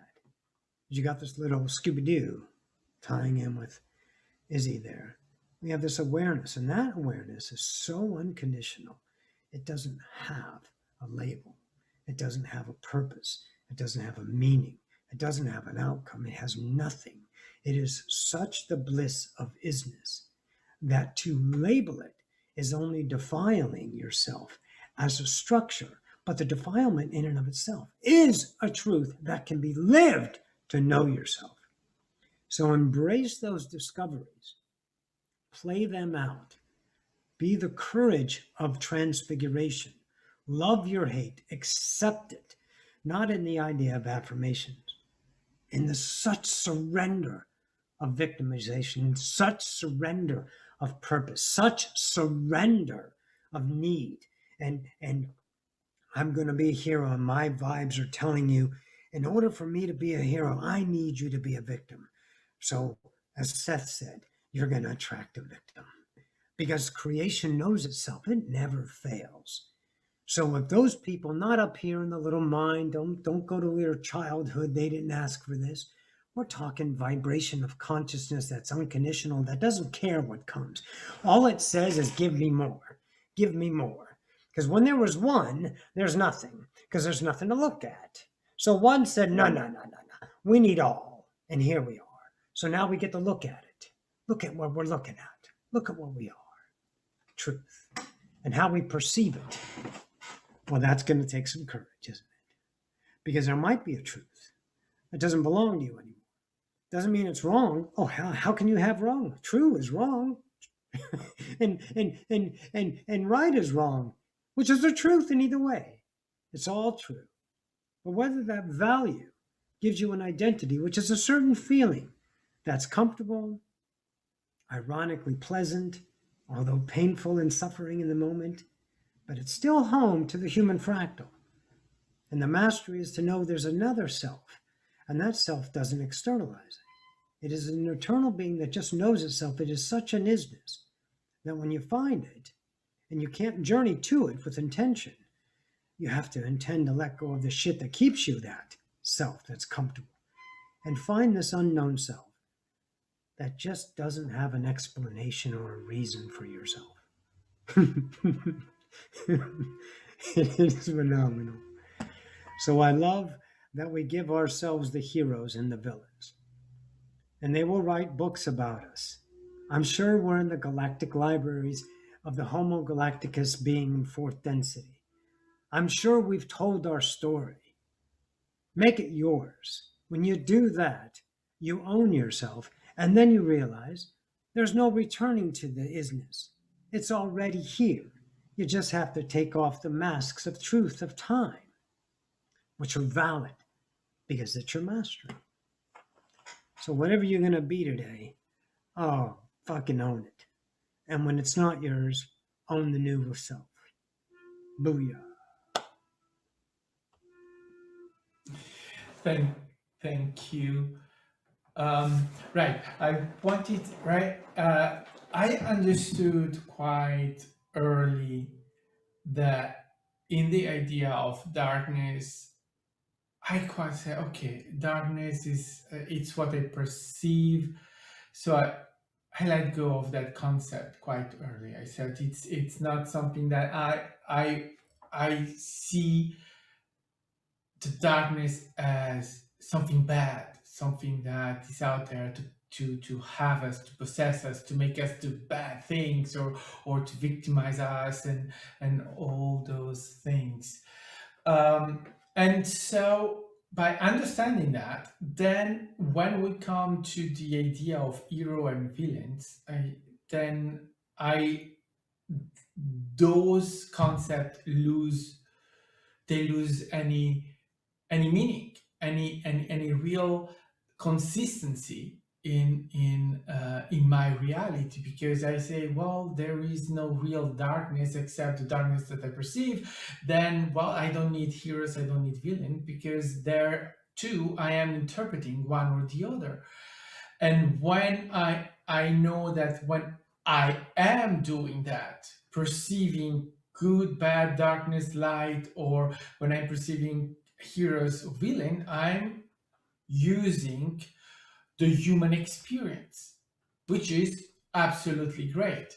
you got this little Scooby-Doo tying in with Izzy there. We have this awareness, and that awareness is so unconditional. It doesn't have a label. It doesn't have a purpose. It doesn't have a meaning. It doesn't have an outcome. It has nothing. It is such the bliss of isness that to label it is only defiling yourself as a structure. But the defilement in and of itself is a truth that can be lived to know yourself. So embrace those discoveries. Play them out. Be the courage of transfiguration. Love your hate. Accept it. Not in the idea of affirmations. In the such surrender of victimization. Such surrender of purpose. Such surrender of need. And I'm going to be a hero, and my vibes are telling you, in order for me to be a hero, I need you to be a victim. So, as Seth said, you're going to attract a victim. Because creation knows itself. It never fails. So if those people not up here in the little mind, don't go to their childhood, they didn't ask for this. We're talking vibration of consciousness that's unconditional, that doesn't care what comes. All it says is, give me more. Give me more. Because when there was one, there's nothing. Because there's nothing to look at. So one said, no. We need all. And here we are. So now we get to look at it. Look at what we're looking at. Look at what we are. Truth. And how we perceive it. Well, that's going to take some courage, isn't it? Because there might be a truth that doesn't belong to you anymore. Doesn't mean it's wrong. Oh, how can you have wrong? True is wrong. and right is wrong, which is the truth in either way. It's all true. But whether that value gives you an identity, which is a certain feeling that's comfortable, ironically pleasant, although painful and suffering in the moment, but it's still home to the human fractal. And the mastery is to know there's another self, and that self doesn't externalize it. It is an eternal being that just knows itself. It is such an isness that when you find it, and you can't journey to it with intention, you have to intend to let go of the shit that keeps you that self that's comfortable, and find this unknown self that just doesn't have an explanation or a reason for yourself. It is phenomenal. So I love that we give ourselves the heroes and the villains. And they will write books about us. I'm sure we're in the galactic libraries of the Homo Galacticus being in fourth density. I'm sure we've told our story. Make it yours. When you do that, you own yourself, and then you realize there's no returning to the isness. It's already here. You just have to take off the masks of truth of time, which are valid because it's your mastery. So whatever you're going to be today, oh, fucking own it. And when it's not yours, own the new self. Booyah. Thank you. Right. I understood quite early that in the idea of darkness, I quite say, okay, darkness is, it's what I perceive. So I let go of that concept quite early. I said, it's not something that I see the darkness as something bad, something that is out there to have us, to possess us, to make us do bad things, or to victimize us, and all those things. And so by understanding that, then when we come to the idea of hero and villains, those concepts lose any meaning, any real consistency in my reality, because I say, well, there is no real darkness except the darkness that I perceive. Then, well, I don't need heroes, I don't need villain, because there too I am interpreting one or the other. And when I know that when I am doing that, perceiving good, bad, darkness, light, or when I'm perceiving heroes or villain, I'm using the human experience, which is absolutely great.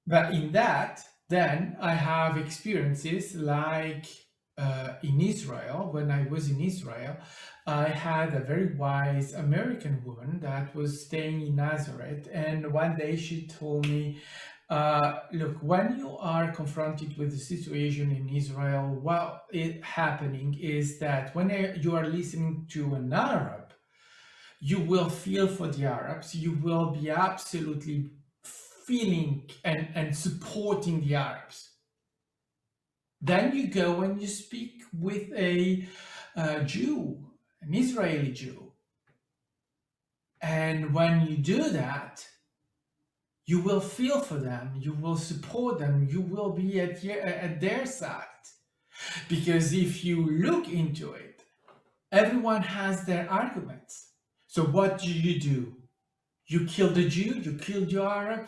But in that, then I have experiences like in Israel. When I was in Israel, I had a very wise American woman that was staying in Nazareth. And one day she told me, look, when you are confronted with the situation in Israel, what is happening is that when you are listening to an Arab, you will feel for the Arabs, you will be absolutely feeling and supporting the Arabs. Then you go and you speak with a Jew, an Israeli Jew. And when you do that, you will feel for them, you will support them, you will be at their side. Because if you look into it, everyone has their arguments. So what do? You kill the Jew, you kill the Arab,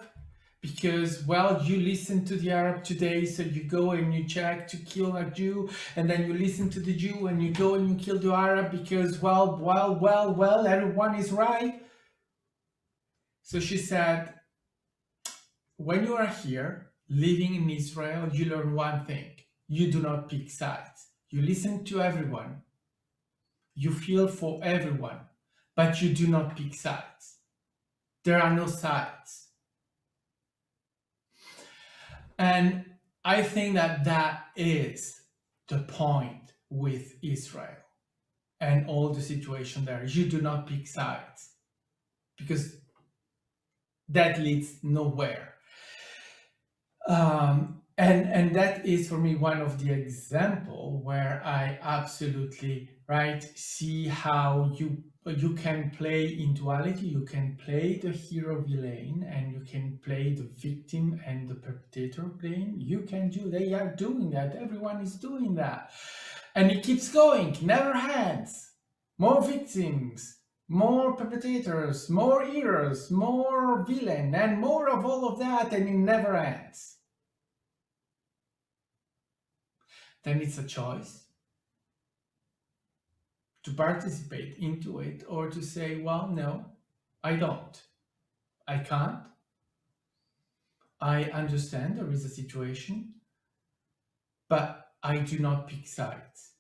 because, well, you listen to the Arab today, so you go and you check to kill a Jew, and then you listen to the Jew and you go and you kill the Arab because, well, everyone is right. So she said, when you are here, living in Israel, you learn one thing. You do not pick sides. You listen to everyone. You feel for everyone, but you do not pick sides. There are no sides. And I think that that is the point with Israel and all the situation there. You do not pick sides, because that leads nowhere. And that is for me one of the example where I absolutely see how you can play in duality. You can play the hero villain, and you can play the victim and the perpetrator playing. You can do. They are doing that. Everyone is doing that, and it keeps going. Never ends. More victims, more perpetrators, more heroes, more villain, and more of all of that, and it never ends. Then it's a choice to participate into it, or to say, well, no, I don't. I can't. I understand there is a situation, but I do not pick sides.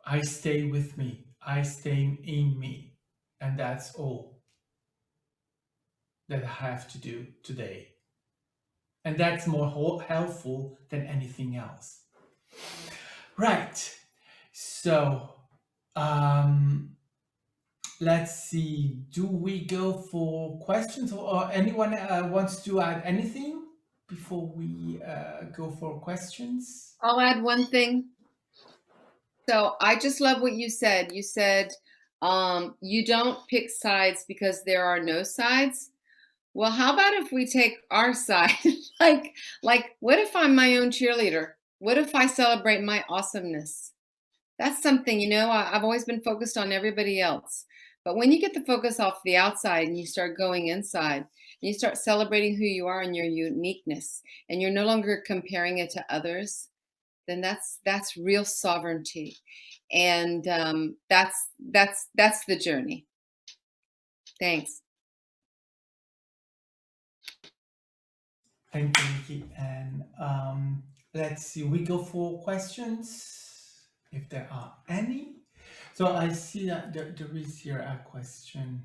I stay with me. I stay in me. And that's all that I have to do today. And that's more helpful than anything else. Right. So, let's see. Do we go for questions, or anyone wants to add anything before we go for questions? I'll add one thing. So I just love what you said. You said you don't pick sides because there are no sides. Well, how about if we take our side? like, what if I'm my own cheerleader? What if I celebrate my awesomeness? That's something, I've always been focused on everybody else. But when you get the focus off the outside and you start going inside, and you start celebrating who you are and your uniqueness, and you're no longer comparing it to others, then that's real sovereignty. And that's the journey. Thanks. Thank you, Nikki. And let's see, we go for questions, if there are any. So I see that there is here a question.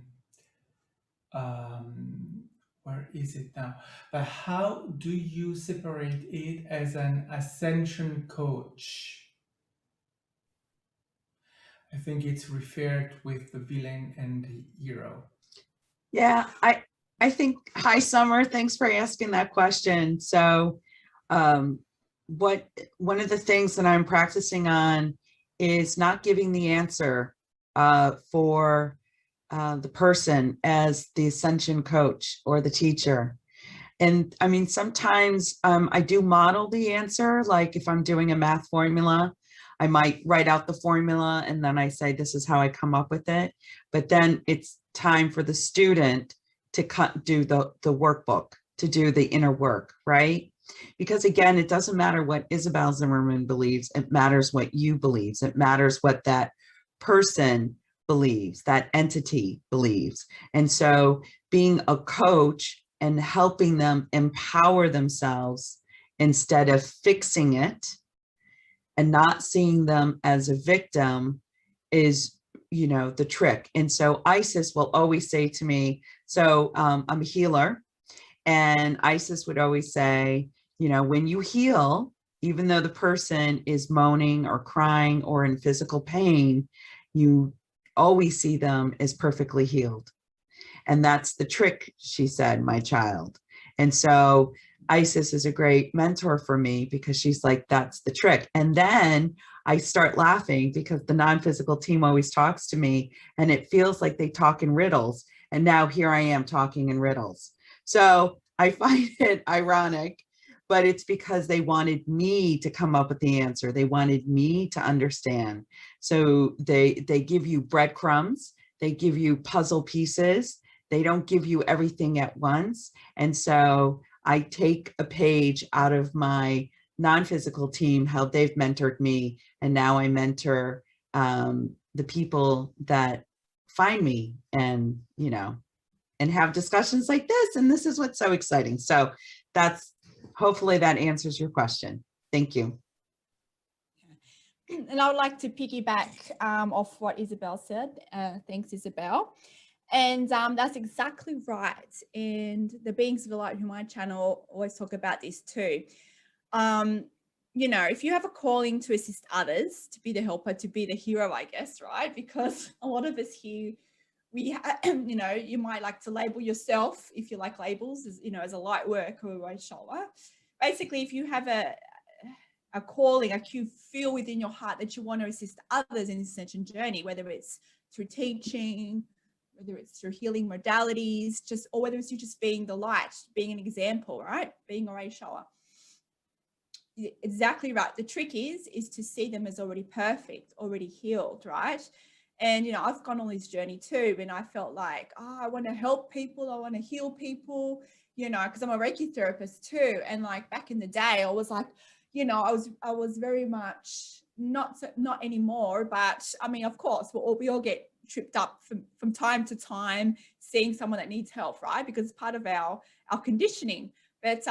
Where is it now? But how do you separate it as an ascension coach? I think it's referred with the villain and the hero. Yeah, I think, hi, Summer, thanks for asking that question. So one of the things that I'm practicing on is not giving the answer for the person as the ascension coach or the teacher. And I mean, sometimes I do model the answer. Like if I'm doing a math formula, I might write out the formula and then I say, this is how I come up with it. But then it's time for the student to do the workbook, to do the inner work, right? Because again, it doesn't matter what Isabelle Zimmerman believes. It matters what you believe. It matters what that person believes, that entity believes. And so being a coach and helping them empower themselves instead of fixing it and not seeing them as a victim is, you know, the trick. And so Isis will always say to me, so I'm a healer, and Isis would always say, you know, when you heal, even though the person is moaning or crying or in physical pain, you always see them as perfectly healed. And that's the trick, she said, my child. And so Isis is a great mentor for me because she's like, that's the trick. And then I start laughing because the non-physical team always talks to me and it feels like they talk in riddles. And now here I am talking in riddles. So I find it ironic, but it's because they wanted me to come up with the answer. They wanted me to understand. So they give you breadcrumbs, they give you puzzle pieces, they don't give you everything at once. And so I take a page out of my non-physical team, how they've mentored me, and now I mentor the people that find me and, you know, and have discussions like this. And this is what's so exciting. So that's, hopefully that answers your question. Thank you. And I would like to piggyback off what Isabelle said. Thanks, Isabelle. And that's exactly right. And the Beings of the Light, who my channel always talk about this too. You know, if you have a calling to assist others, to be the helper, to be the hero, I guess, right? Because a lot of us here, you know, you might like to label yourself, if you like labels, as, you know, as a light worker or a way shower. Basically, if you have a calling, like you feel within your heart that you want to assist others in this ascension journey, whether it's through teaching, whether it's through healing modalities, or whether it's you just being the light, being an example, right? Being a ray shower. Exactly right. The trick is to see them as already perfect, already healed, right? And, you know, I've gone on this journey too, and I felt like, oh, I want to help people. I want to heal people, you know, because I'm a Reiki therapist too. And like back in the day, I was like, you know, I was very much not anymore, but I mean, of course, we all get tripped up from time to time, seeing someone that needs help, right? Because it's part of our conditioning. But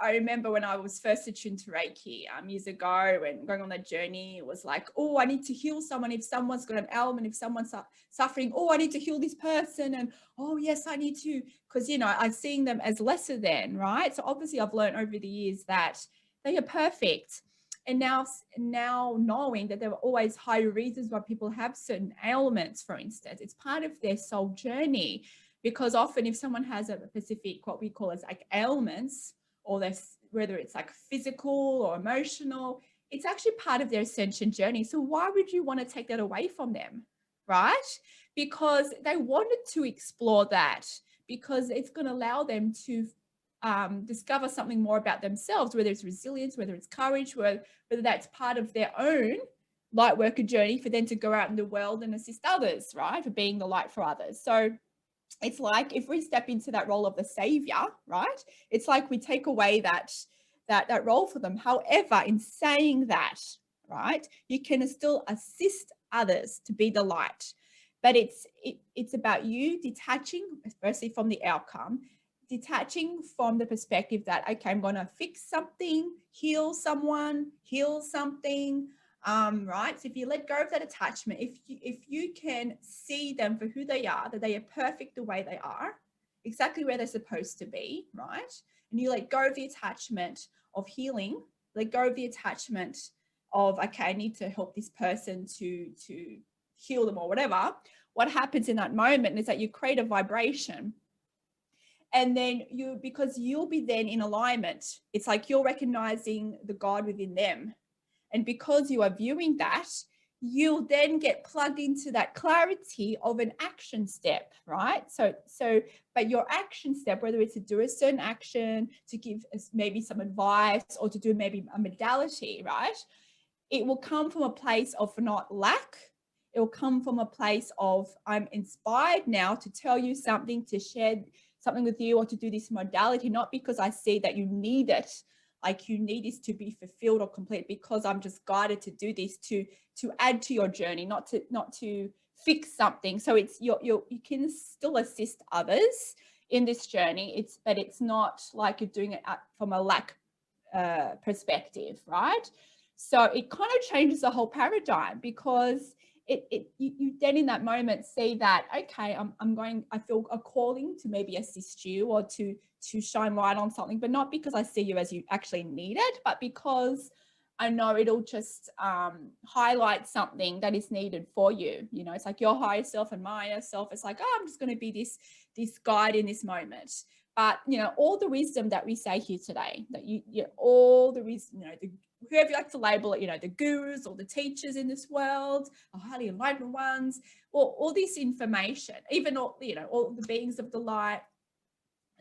I remember when I was first attuned to Reiki years ago and going on that journey, it was like, oh, I need to heal someone. If someone's got an ailment, if someone's suffering, oh, I need to heal this person. And, oh, yes, I need to, because, you know, I'm seeing them as lesser than, right? So obviously I've learned over the years that they are perfect. And now knowing that there are always higher reasons why people have certain ailments, for instance, it's part of their soul journey. Because often if someone has a specific, what we call as like ailments, or whether it's like physical or emotional, it's actually part of their ascension journey. So why would you want to take that away from them, right? Because they wanted to explore that, because it's going to allow them to discover something more about themselves, whether it's resilience, whether it's courage, whether that's part of their own light worker journey for them to go out in the world and assist others, right? For being the light for others. So it's like if we step into that role of the savior, right? It's like we take away that role for them. However, in saying that, right, you can still assist others to be the light. But it's about you detaching, firstly from the outcome, detaching from the perspective that, okay, I'm going to fix something, heal someone, heal something. Right. So if you let go of that attachment, if you can see them for who they are, that they are perfect the way they are, exactly where they're supposed to be, right? And you let go of the attachment of healing, let go of the attachment of, okay, I need to help this person to heal them or whatever. What happens in that moment is that you create a vibration. And then because you'll be then in alignment, it's like you're recognizing the God within them. And because you are viewing that, you'll then get plugged into that clarity of an action step, right? But your action step, whether it's to do a certain action, to give us maybe some advice, or to do maybe a modality, right? It will come from a place of not lack. It will come from a place of, I'm inspired now to tell you something, to share something with you, or to do this modality, not because I see that you need it, like you need this to be fulfilled or complete, because I'm just guided to do this to add to your journey, not to fix something. So it's you can still assist others in this journey. But it's not like you're doing it from a lack perspective, right? So it kind of changes the whole paradigm, because you then in that moment see that, okay, I feel a calling to maybe assist you, or to shine light on something, but not because I see you as you actually need it, but because I know it'll just highlight something that is needed for you. You know, it's like your higher self and my higher self. It's like, oh, I'm just going to be this guide in this moment. But, you know, all the wisdom that we say here today, that all the wisdom, you know, whoever you like to label it, you know, the gurus or the teachers in this world, the highly enlightened ones, or all this information, even all, you know, all the beings of the light,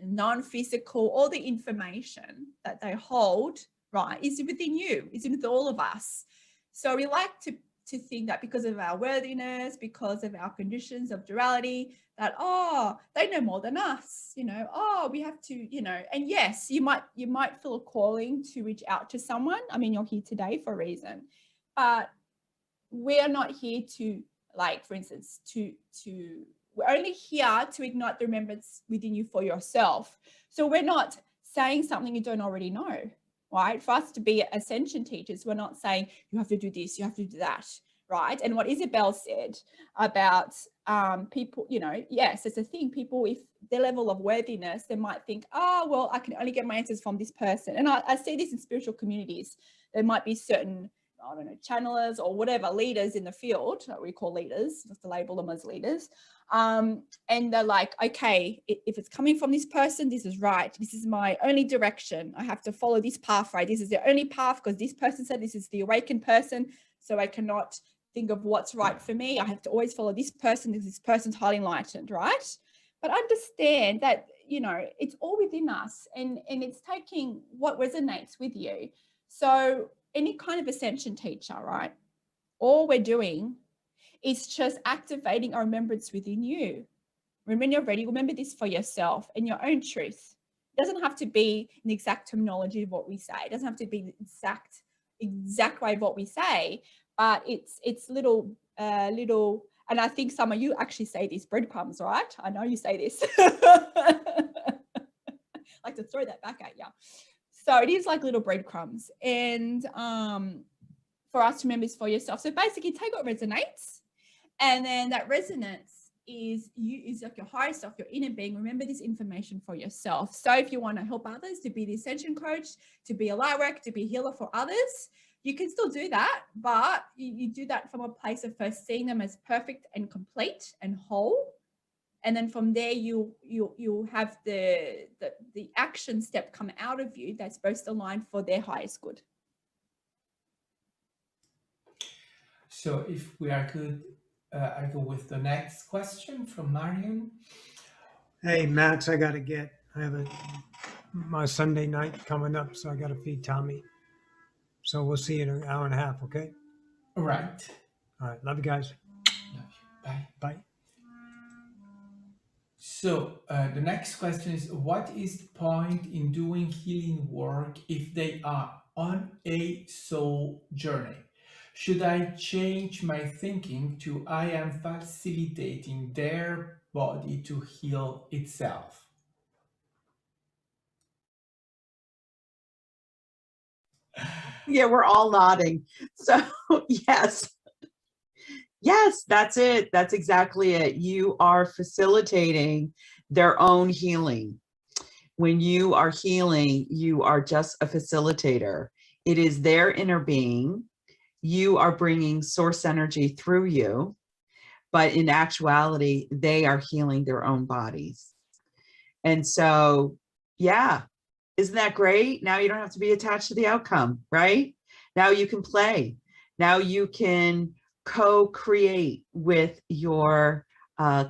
non-physical, all the information that they hold, right, is within you, is with all of us. So we like to think that because of our worthiness, because of our conditions of duality, that, oh, they know more than us, you know, oh, we have to, you know. And yes, you might feel a calling to reach out to someone. I mean, you're here today for a reason, but we're not here to, like, for instance, we're only here to ignite the remembrance within you for yourself. So we're not saying something you don't already know, right? For us to be ascension teachers, we're not saying you have to do this, you have to do that, right? And what Isabelle said about people, you know, yes, it's a thing. People, if their level of worthiness, they might think, oh, well, I can only get my answers from this person. And I see this in spiritual communities. There might be certain, I don't know, channelers or whatever, leaders in the field, that we call leaders, just to label them as leaders. And they're like, okay, if it's coming from this person, this is right. This is my only direction. I have to follow this path, right? This is the only path because this person said this is the awakened person. So I cannot think of what's right for me. I have to always follow this person because this person's highly enlightened, right? But understand that, you know, it's all within us, and it's taking what resonates with you. So any kind of ascension teacher, right? All we're doing is just activating our remembrance within you. When you're ready, remember this for yourself and your own truth. It doesn't have to be an exact terminology of what we say. It doesn't have to be the exact way of what we say, but it's little, and I think some of you actually say these breadcrumbs, right? I know you say this. I like to throw that back at you. So it is like little breadcrumbs, and for us to remember this for yourself. So basically take what resonates, and then that resonance is like your higher self, your inner being. Remember this information for yourself. So if you want to help others, to be the ascension coach, to be a light worker, to be a healer for others, you can still do that, but you do that from a place of first seeing them as perfect and complete and whole. And then from there, you have the action step come out of you that's supposed to align for their highest good. So if we are good, I go with the next question from Marion. Hey, Max, I have my Sunday night coming up, so I got to feed Tommy. So we'll see you in an hour and a half, okay? Right. All right. Love you guys. Love you. Bye. Bye. So the next question is, what is the point in doing healing work if they are on a soul journey? Should I change my thinking to I am facilitating their body to heal itself? Yeah, we're all nodding. So yes, that's it. That's exactly it. You are facilitating their own healing. When you are healing, you are just a facilitator. It is their inner being. You are bringing source energy through you, but in actuality, they are healing their own bodies. And so, yeah, isn't that great? Now you don't have to be attached to the outcome, right? Now you can play. Now you can co-create with your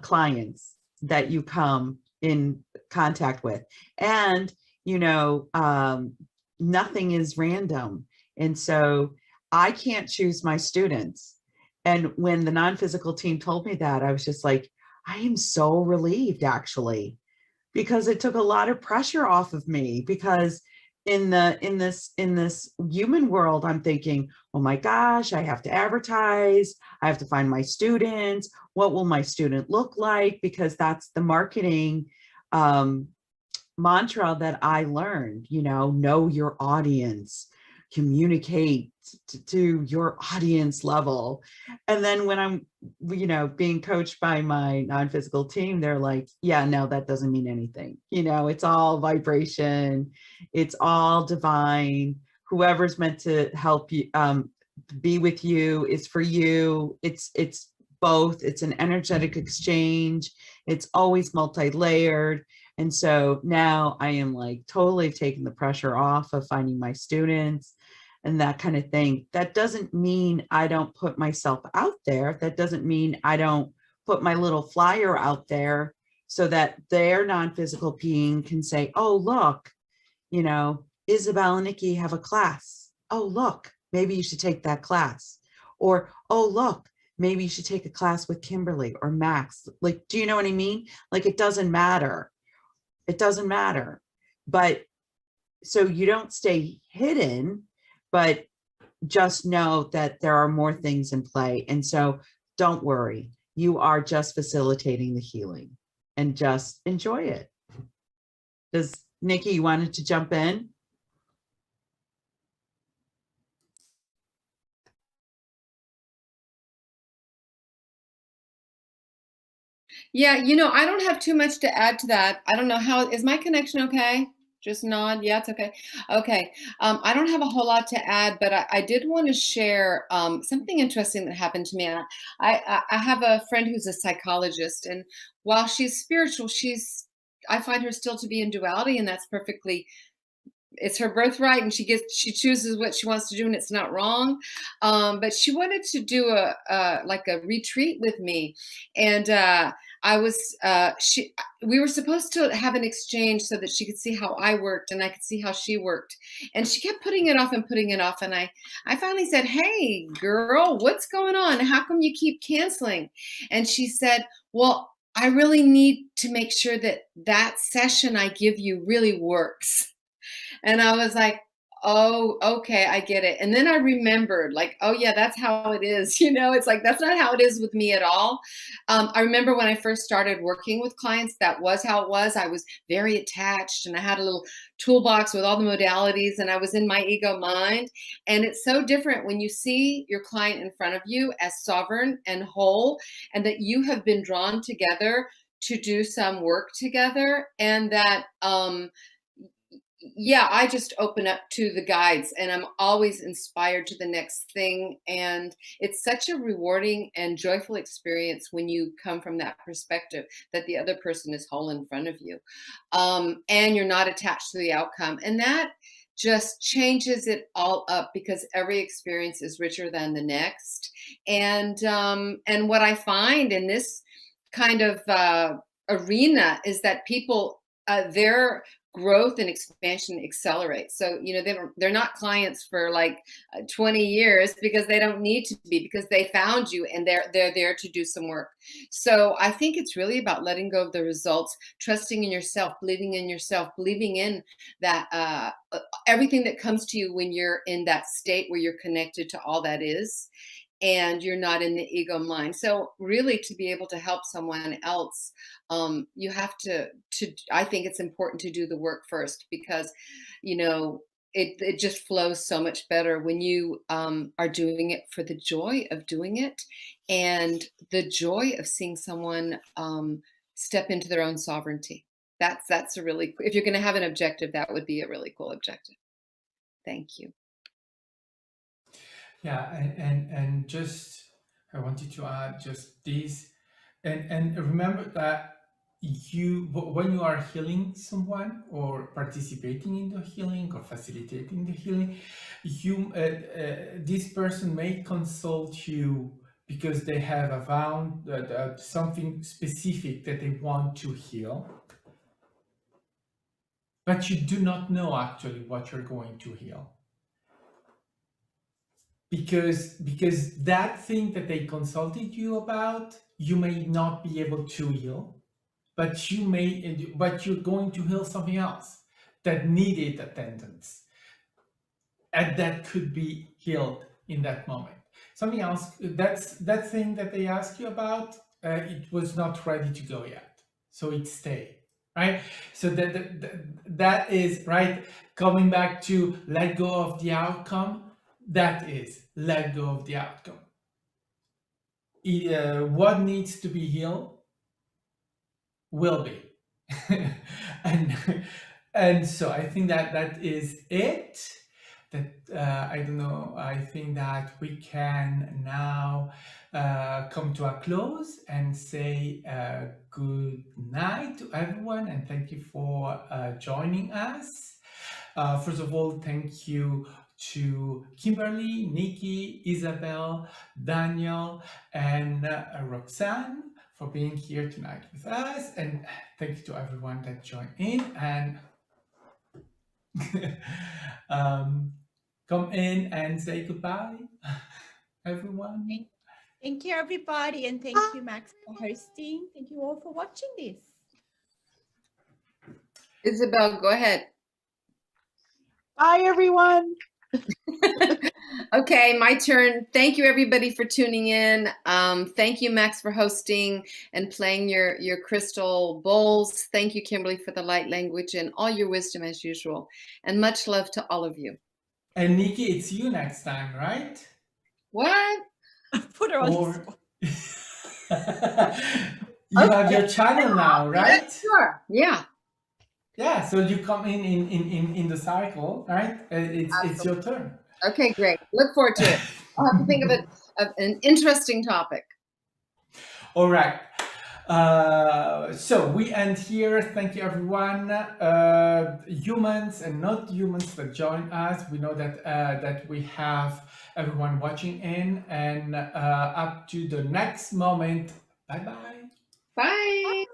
clients that you come in contact with. And, you know, nothing is random. And so I can't choose my students. And when the non-physical team told me that, I was just like, I am so relieved, actually, because it took a lot of pressure off of me. Because in this human world, I'm thinking, oh my gosh, I have to advertise, I have to find my students, what will my student look like? Because that's the marketing mantra that I learned, you know your audience, communicate to your audience level. And then when I'm, you know, being coached by my non-physical team, they're like, yeah, no, that doesn't mean anything. You know, it's all vibration. It's all divine. Whoever's meant to help you, be with you is for you. It's both. It's an energetic exchange. It's always multi-layered. And so now I am like totally taking the pressure off of finding my students and that kind of thing. That doesn't mean I don't put myself out there. That doesn't mean I don't put my little flyer out there so that their non-physical being can say, oh, look, you know, Isabelle and Nikki have a class. Oh, look, maybe you should take that class. Or, oh, look, maybe you should take a class with Kimberley or Max. Like, do you know what I mean? Like, it doesn't matter. It doesn't matter. But so you don't stay hidden, but just know that there are more things in play. And so don't worry, you are just facilitating the healing and just enjoy it. Does Nikki, you wanted to jump in? Yeah, you know, I don't have too much to add to that. I don't know how, is my connection okay? Just nod. Yeah, it's okay. Okay. I don't have a whole lot to add, but I did want to share something interesting that happened to me. I have a friend who's a psychologist, and while she's spiritual, I find her still to be in duality, and that's perfectly, it's her birthright, and she chooses what she wants to do, and it's not wrong. But she wanted to do like a retreat with me, and we were supposed to have an exchange so that she could see how I worked and I could see how she worked, and she kept putting it off and putting it off. And I finally said, hey girl, what's going on? How come you keep canceling? And she said, well, I really need to make sure that session I give you really works. And I was like, oh, okay, I get it. And then I remembered, like, oh yeah, that's how it is. You know, it's like, that's not how it is with me at all. I remember when I first started working with clients, that was how it was. I was very attached, and I had a little toolbox with all the modalities, and I was in my ego mind. And it's so different when you see your client in front of you as sovereign and whole, and that you have been drawn together to do some work together, and that, yeah, I just open up to the guides, and I'm always inspired to the next thing. And it's such a rewarding and joyful experience when you come from that perspective, that the other person is whole in front of you, and you're not attached to the outcome. And that just changes it all up, because every experience is richer than the next. And what I find in this kind of arena is that people, their growth and expansion accelerates. So, you know, they're not clients for like 20 years, because they don't need to be, because they found you and they're there to do some work. So I think it's really about letting go of the results, trusting in yourself, believing in that everything that comes to you when you're in that state where you're connected to all that is, and you're not in the ego mind. So really, to be able to help someone else, you have to, I think it's important to do the work first, because, you know, it just flows so much better when you are doing it for the joy of doing it, and the joy of seeing someone step into their own sovereignty. That's a really, if you're going to have an objective, that would be a really cool objective. Thank you. Yeah, and just I wanted to add just this, and remember that when you are healing someone or participating in the healing or facilitating the healing, this person may consult you because they have found something specific that they want to heal, but you do not know actually what you're going to heal. Because that thing that they consulted you about, you may not be able to heal, but you're going to heal something else that needed attendance, and that could be healed in that moment. Something else, that thing that they asked you about, it was not ready to go yet, so it stayed, right? So that is right. Coming back to let go of the outcome. That is let go of the outcome. What needs to be healed will be. and so I think that is it. That I don't know. I think that we can now come to a close and say good night to everyone, and thank you for joining us. First of all, thank you to Kimberley, Nikki, Isabelle, Daniel, and Roxanne for being here tonight with us, and thank you to everyone that joined in and come in and say goodbye, everyone. Thank you, everybody, and thank you, Max, for hosting. Thank you all for watching this. Isabelle, go ahead. Bye, everyone. Okay, my turn. Thank you, everybody, for tuning in. Thank you, Max, for hosting and playing your crystal bowls. Thank you, Kimberley, for the light language and all your wisdom as usual. And much love to all of you. And Nikki, it's you next time, right? What? Put her on the Or spot. you have your channel now, right? Sure. Yeah. Yeah, so you come in the cycle, right? It's your turn. Okay, great. Look forward to it. I'll have to think of an interesting topic. All right. So we end here. Thank you, everyone. Humans and not humans that join us. We know that we have everyone watching in, and up to the next moment. Bye-bye. Bye.